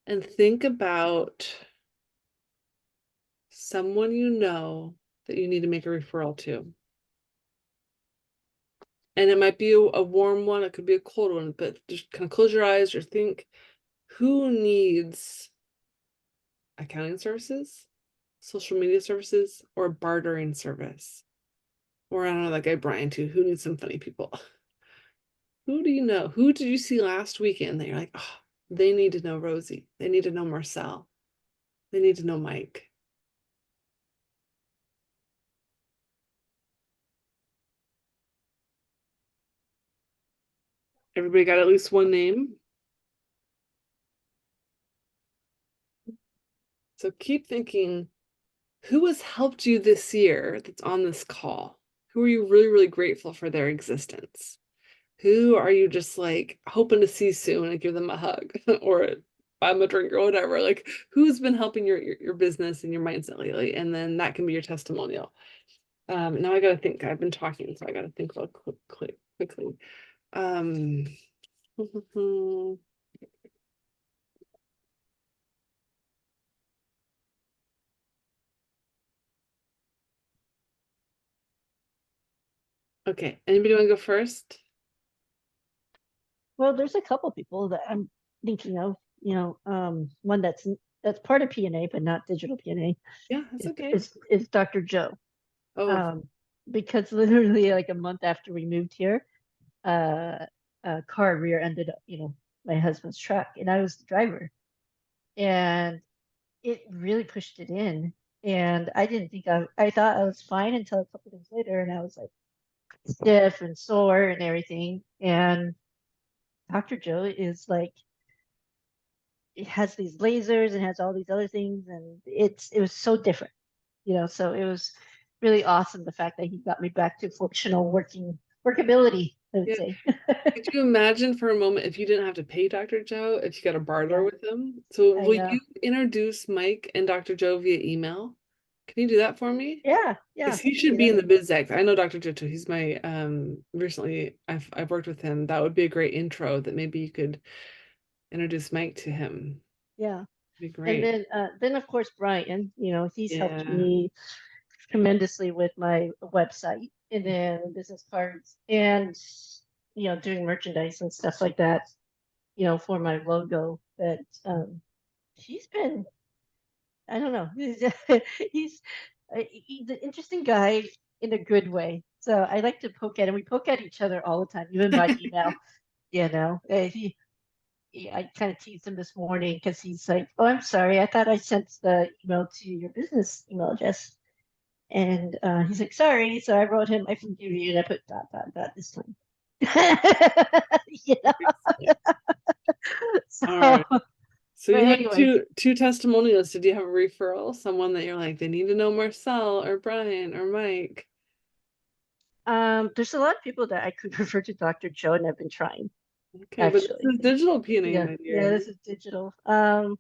and think about someone you know that you need to make a referral to. And it might be a warm one, it could be a cold one, but just kind of close your eyes or think, who needs accounting services, social media services, or a bartering service? Or I don't know, that guy Brian too, who needs some funny people? Who do you know? Who did you see last weekend that you're like, oh, they need to know Rosie. They need to know Marcel. They need to know Mike. Everybody got at least one name. So keep thinking, who has helped you this year that's on this call? Who are you really, really grateful for their existence? Who are you just like hoping to see soon and give them a hug or buy them a drink or whatever? Like, who's been helping your business and your mindset lately? And then that can be your testimonial. Now I gotta think. I've been talking, so I gotta think real quickly. Um, okay, anybody want to go first? Well, there's a couple people that I'm thinking of, one that's part of PNA, but not digital PNA, Yeah, that's is, okay. is Dr. Joe. Oh, Um, because literally like a month after we moved here, a car rear-ended, my husband's truck, and I was the driver, and it really pushed it in. And I didn't think I thought I was fine until a couple days later, and I was like stiff and sore and everything. And Dr. Joe is like, it has these lasers and has all these other things, and it was so different, So it was really awesome the fact that he got me back to functional workability, I would Yeah. say. Could you imagine for a moment if you didn't have to pay Dr. Joe, if you got a barter Yeah, with him? So I will know. you introduce Mike and Dr. Joe via email? Can you do that for me? Yeah, yeah, Because he I can should do be that. in the BizX. I know Dr. Joe too. He's my recently I've worked with him. That would be a great intro that maybe you could introduce Mike to him. Yeah. Be And great. then of course Brian, he's helped Yeah. me tremendously with my website and then business cards and doing merchandise and stuff like that, for my logo. But he's been, I don't know, he's he's an interesting guy in a good way. So I like to poke at him. We poke at each other all the time, even by email. I kind of teased him this morning because he's like, "Oh, I'm sorry. I thought I sent the email to your business email address." And he's like, "Sorry." So I wrote him, "I forgive you," and I put dot dot dot this time. you know. So, All right. So but you had anyways, two testimonials. Did you have a referral? Someone that you're like, they need to know Marcel or Brian or Mike. there's a lot of people that I could refer to Dr. Joe, and I've been trying Okay, but this actually. is digital PNA, Yeah, my yeah, dear. this is digital. For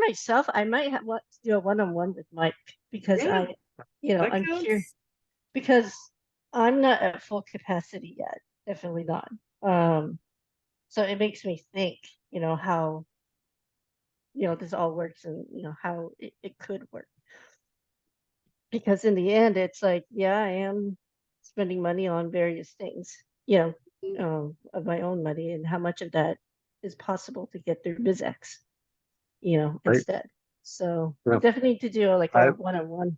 myself, I might have want to do a one-on-one with Mike because Yeah, that I'm curious counts. because I'm not at full capacity yet. Definitely not. Um, so it makes me think, how, this all works and, how it could work. Because in the end, it's like, yeah, I am spending money on various things, of my own money and how much of that is possible to get through BizX, Right. instead. So Yeah. definitely to do like I a one-on-one.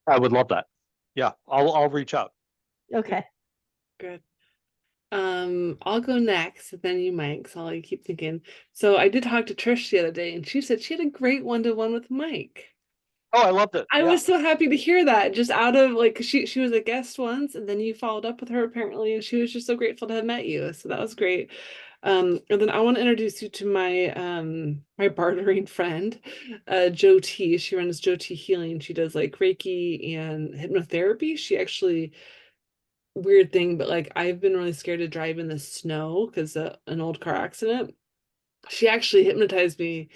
I would love that. Yeah, I'll reach out. Okay. Good. I'll go next, then you might, because I'll keep thinking. So I did talk to Trish the other day, and she said she had a great one-to-one with Mike. Oh, I loved it. I Yeah. was so happy to hear that, just out of like, 'cause she was a guest once, and then you followed up with her apparently, and she was just so grateful to have met you. So that was great. And then I want to introduce you to my bartering friend, Joe T. She runs Joe T Healing. She does like Reiki and hypnotherapy. She actually, weird thing, but like I've been really scared to drive in the snow because an old car accident. She actually hypnotized me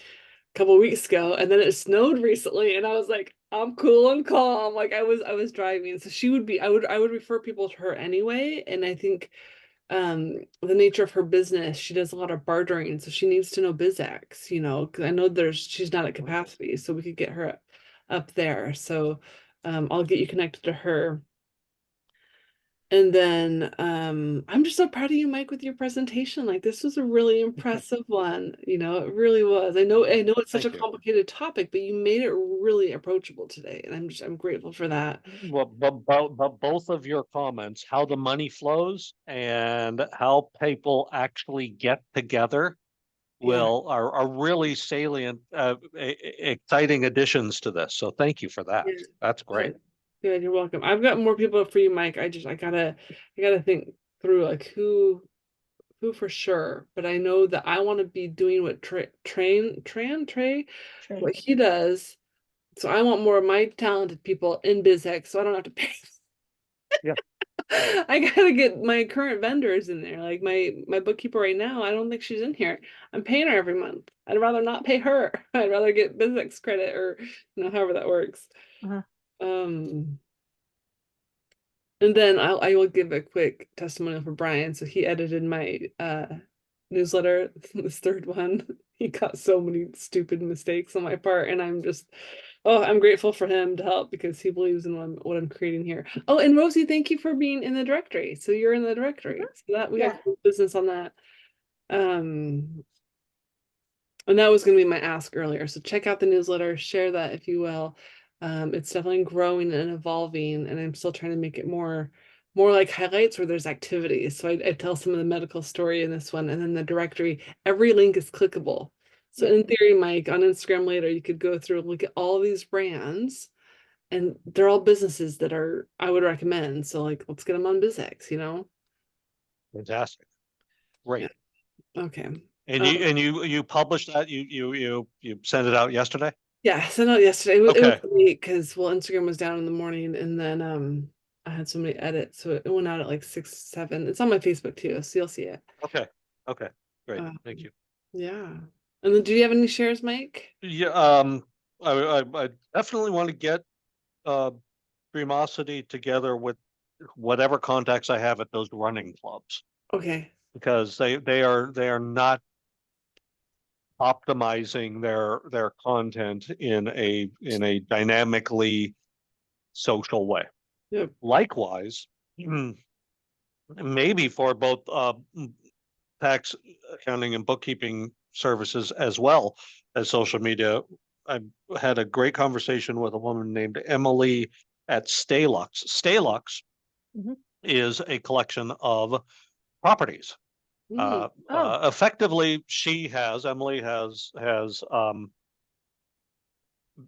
couple of weeks ago, and then it snowed recently, and I was like, I'm cool and calm. Like I was driving. So she would be, I would refer people to her anyway. And I think the nature of her business, she does a lot of bartering. So she needs to know BizX, because I know she's not at capacity. So we could get her up there. So I'll get you connected to her. And then I'm just so proud of you, Mike, with your presentation. Like this was a really impressive one. It really was. I know it's such a Thank you. complicated topic, but you made it really approachable today. And I'm grateful for that. Well, but both of your comments, how the money flows and how people actually get together, Yeah. are really salient, exciting additions to this. So thank you for that. Yeah. That's great. Good. Good. You're welcome. I've got more people for you, Mike. I gotta think through like who for sure. But I know that I want to be doing what Trey, Trey. what he does. So I want more of my talented people in BizX, so I don't have to pay. Yeah. I gotta get my current vendors in there. Like my bookkeeper right now, I don't think she's in here. I'm paying her every month. I'd rather not pay her. I'd rather get BizX credit or however that works. Uh-huh. Um, and then I will give a quick testimonial for Brian. So he edited my newsletter, this third one. He got so many stupid mistakes on my part, and I'm grateful for him to help because he believes in what I'm creating here. Oh, and Rosie, thank you for being in the directory. So you're in the directory. So that we Yeah. have business on that. And that was going to be my ask earlier. So check out the newsletter, share that if you will. It's definitely growing and evolving, and I'm still trying to make it more like highlights where there's activities. So I tell some of the medical story in this one, and then the directory, every link is clickable. So in theory, Mike, on Instagram later, you could go through and look at all these brands, and they're all businesses that I would recommend. So like, let's get them on BizX, you know? Fantastic. Great. Okay. And you published that, you sent it out yesterday? Yeah, I sent out yesterday. It was Okay. late because Instagram was down in the morning, and then I had so many edits, so it went out at like 6, 7. It's on my Facebook too, so you'll see it. Okay. Great. Um, Thank you. yeah. And then do you have any shares, Mike? Yeah, I definitely want to get Dreamosity together with whatever contacts I have at those running clubs, Okay. because they are not optimizing their content in a dynamically social way. Yep. Likewise, maybe for both tax accounting and bookkeeping services as well as social media. I had a great conversation with a woman named Emily at Stalux. Stalux Mhm. is a collection of properties. Mm. Effectively, Emily has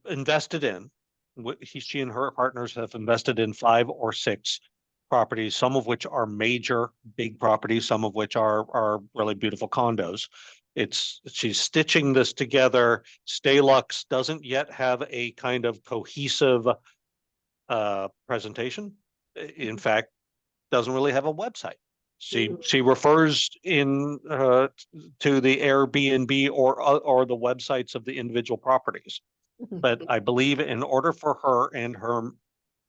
invested in. She and her partners have invested in 5 or 6 properties, some of which are major big properties, some of which are really beautiful condos. She's stitching this together. Stalux doesn't yet have a kind of cohesive presentation. In fact, doesn't really have a website. She refers in to the Airbnb or the websites of the individual properties. But I believe in order for her and her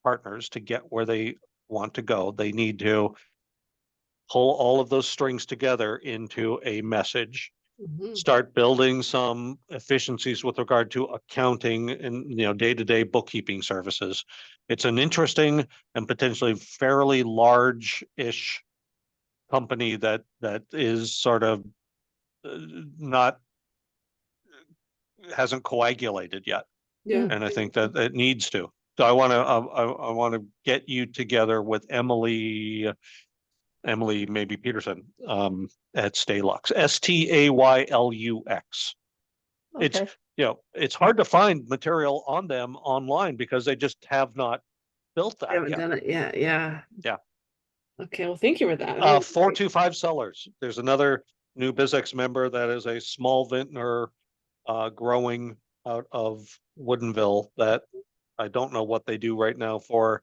partners to get where they want to go, they need to pull all of those strings together into a message, Mhm. start building some efficiencies with regard to accounting and day-to-day bookkeeping services. It's an interesting and potentially fairly large-ish company that is sort of not hasn't coagulated yet. Yeah. And I think that it needs to. So I want to get you together with Emily maybe Peterson at Staylux, Staylux. It's Okay. it's hard to find material on them online because they just have not built I that haven't yet. done it yet. Yeah. Yeah. Okay. Well, thank you for that. That was great. 425 Sellers. There's another new BizX member that is a small vintner growing out of Woodinville that I don't know what they do right now for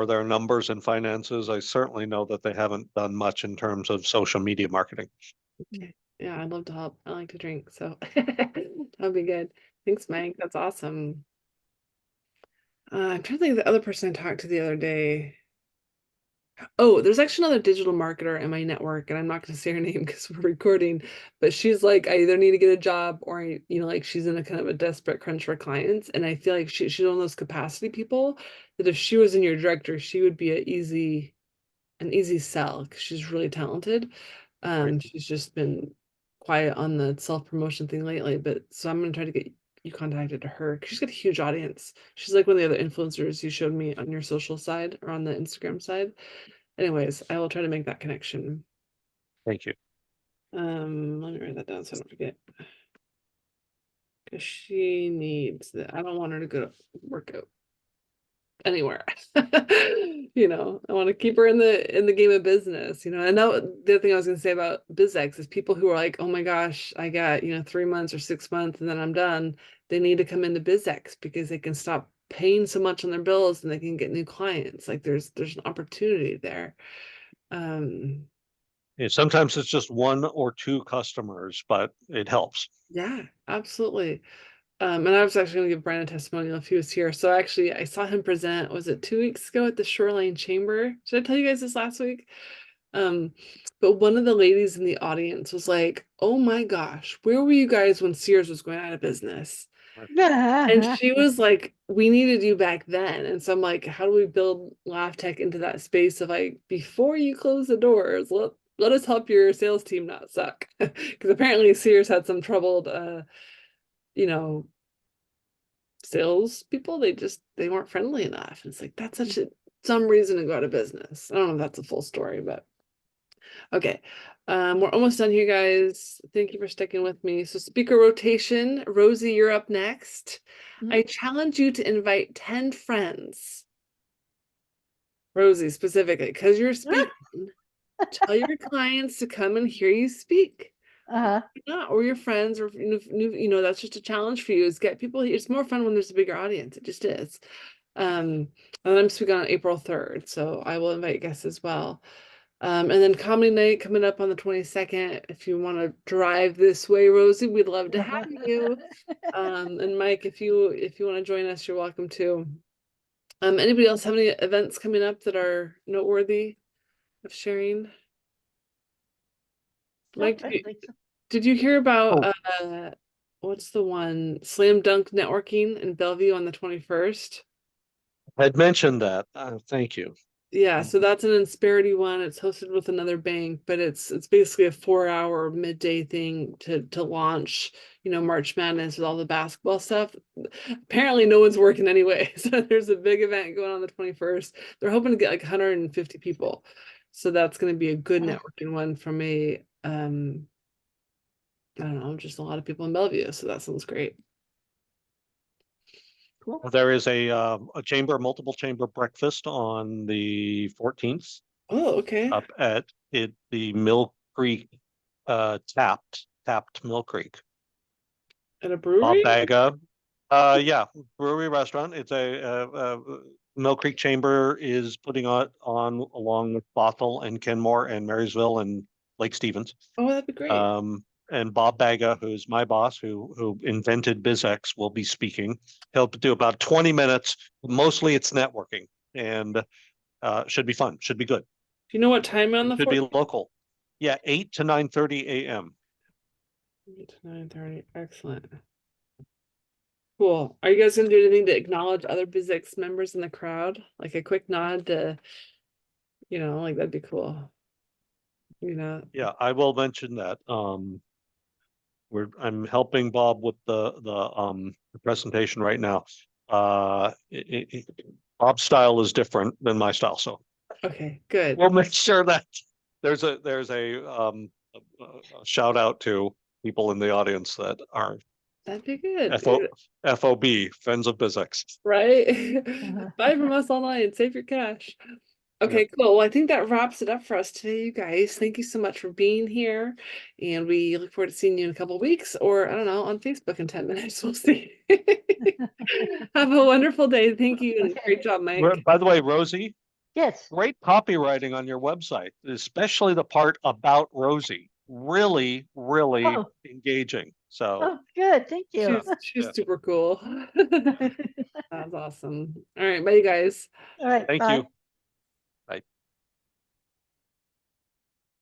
their numbers and finances. I certainly know that they haven't done much in terms of social media marketing. Okay. Yeah, I'd love to help. I like to drink, so that'll be good. Thanks, Mike. That's awesome. I'm trying to think of the other person I talked to the other day. Oh, there's actually another digital marketer in my network, and I'm not going to say her name because we're recording, but she's like, I either need to get a job or, like she's in a kind of a desperate crunch for clients. And I feel like she's one of those capacity people that if she was in your director, she would be an easy sell because she's really talented. Right. She's just been quiet on the self-promotion thing lately, but so I'm gonna try to get you contacted to her 'cause she's got a huge audience. She's like one of the other influencers you showed me on your social side or on the Instagram side. Anyways, I will try to make that connection. Thank you. Let me write that down so I don't forget. Because she needs that. I don't want her to go to work out anywhere. I want to keep her in the game of business. And that the other thing I was gonna say about BizX is people who are like, oh my gosh, I got 3 months or 6 months and then I'm done. They need to come into BizX because they can stop paying so much on their bills and they can get new clients. Like there's an opportunity there. Sometimes it's just 1 or 2 customers, but it helps. Yeah, absolutely. And I was actually gonna give Brian a testimonial if he was here. So actually I saw him present, was it 2 weeks ago at the Shoreline Chamber? Did I tell you guys this last week? Um, but one of the ladies in the audience was like, oh my gosh, where were you guys when Sears was going out of business? And she was like, we needed you back then. And so I'm like, how do we build Laugh Tech into that space of like, before you close the doors, let us help your sales team not suck. Because apparently Sears had some troubled you know, sales people. They weren't friendly enough. And it's like that's some reason to go out of business. I don't know if that's a full story, but Okay. We're almost done here, guys. Thank you for sticking with me. So speaker rotation, Rosie, you're up next. I challenge you to invite 10 friends. Rosie, specifically, because you're speaking, tell your clients to come and hear you speak. Not, or your friends, or that's just a challenge for you, is get people. It's more fun when there's a bigger audience. It just is. And I'm speaking on April 3rd, so I will invite guests as well. And then comedy night coming up on the 22nd. If you want to drive this way, Rosie, we'd love to have you. And Mike, if you want to join us, you're welcome to. Anybody else have any events coming up that are noteworthy of sharing? Mike, did you hear about what's the one, Slam Dunk Networking in Bellevue on the 21st? I'd mentioned that. Thank you. Yeah, so that's an Insperity one. It's hosted with another bank, but it's basically a 4-hour midday thing to launch, March Madness with all the basketball stuff. Apparently no one's working anyway. So there's a big event going on the 21st. They're hoping to get like 150 people. So that's going to be a good networking one from I don't know, just a lot of people in Bellevue. So that sounds great. Cool. There is a multiple chamber breakfast on the 14th. Oh, okay. Up at the Mill Creek, tapped Mill Creek. At a brewery? Bob Baga, yeah, brewery restaurant. It's a Mill Creek Chamber is putting on along with Bothell and Kenmore and Marysville and Lake Stevens. Oh, that'd be great. And Bob Baga, who's my boss, who invented BizX, will be speaking. He'll do about 20 minutes. Mostly it's networking, and should be fun. Should be good. Do you know what time on the should be local? Yeah, 8 to 9:30 a.m. 8 to 9:30. Excellent. Cool. Are you guys gonna do anything to acknowledge other BizX members in the crowd? Like a quick nod to, like that'd be cool. Yeah, I will mention that. I'm helping Bob with the presentation right now. Bob's style is different than my style, so okay, good. We'll make sure that there's a shout out to people in the audience that are that'd be good. FOB, Friends of BizX. Right? Buy from us online, save your cash. Okay, cool. Well, I think that wraps it up for us today, you guys. Thank you so much for being here. And we look forward to seeing you in a couple of weeks, or I don't know, on Facebook in 10 minutes. We'll see. Have a wonderful day. Thank you. And great job, Mike. By the way, Rosie. Yes. Great copywriting on your website, especially the part about Rosie. Really, really engaging. So good. Thank you. She's super cool. That's awesome. All right, bye you guys. All right. Thank bye. you.